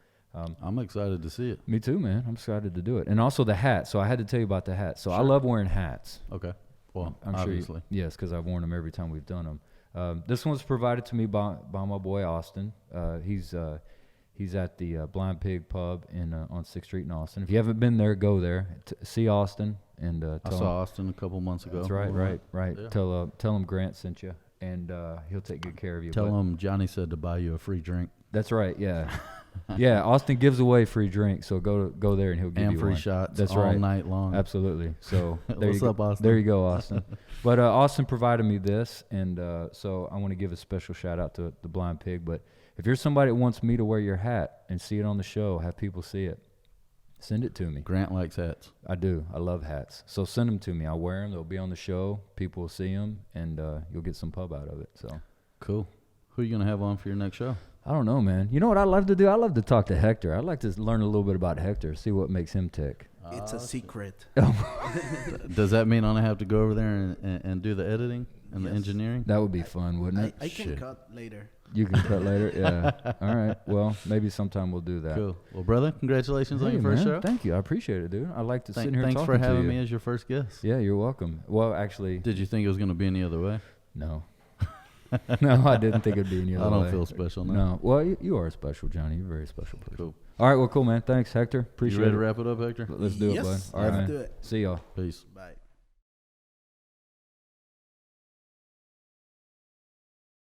I'm excited to see it. Me too, man. I'm excited to do it. And also the hat. So I had to tell you about the hat. So sure. I love wearing hats. Okay. Well, I'm obviously. Sure yes, because I've worn them every time we've done them. This one's provided to me by my boy Austin. He's at the Blind Pig Pub on 6th Street in Austin. If you haven't been there, go there. See Austin and tell I saw Austin a couple months ago. That's right. Yeah. Tell him Grant sent you. and he'll take good care of you. Tell him Johnny said to buy you a free drink. That's right. Yeah. Yeah, Austin gives away free drinks, so go there and he'll give and you free one. shots. That's all right. night long. Absolutely. So there What's you up, go. Austin? There you go, Austin. But Austin provided me this, and so I want to give a special shout out to the Blind Pig. But if you're somebody that wants me to wear your hat and see it on the show, have people see it, send it to me. Grant likes hats. I do. I love hats. So send them to me. I'll wear them. They'll be on the show. People will see them, and you'll get some pub out of it. So Cool. Who are you gonna have on for your next show? I don't know, man. You know what I love to do? I love to talk to Hector. I'd like to learn a little bit about Hector, see what makes him tick. It's a secret. Does that mean I'm gonna have to go over there and do the editing and the Yes. engineering? That would be fun, wouldn't it? I can Shit. cut later. You can cut later? Yeah. All right. Well, maybe sometime we'll do that. Cool. Well, brother, congratulations on Hey, your first man, show. Thank you. I appreciate it, dude. I like to sit here Thanks talking for to having you. me as your first guest. Yeah, you're welcome. Well, actually, Did you think it was gonna be any other way? no. No, I didn't think it'd be any other I don't way. feel special now. No. Well, you are special, Johnny. You're a very special person. Cool. All right. Well, cool, man. Thanks, Hector. Appreciate You ready it. to wrap it up, Hector? Let's do it, Yes, bud. All right, let's man. do it. See y'all. Peace. Bye.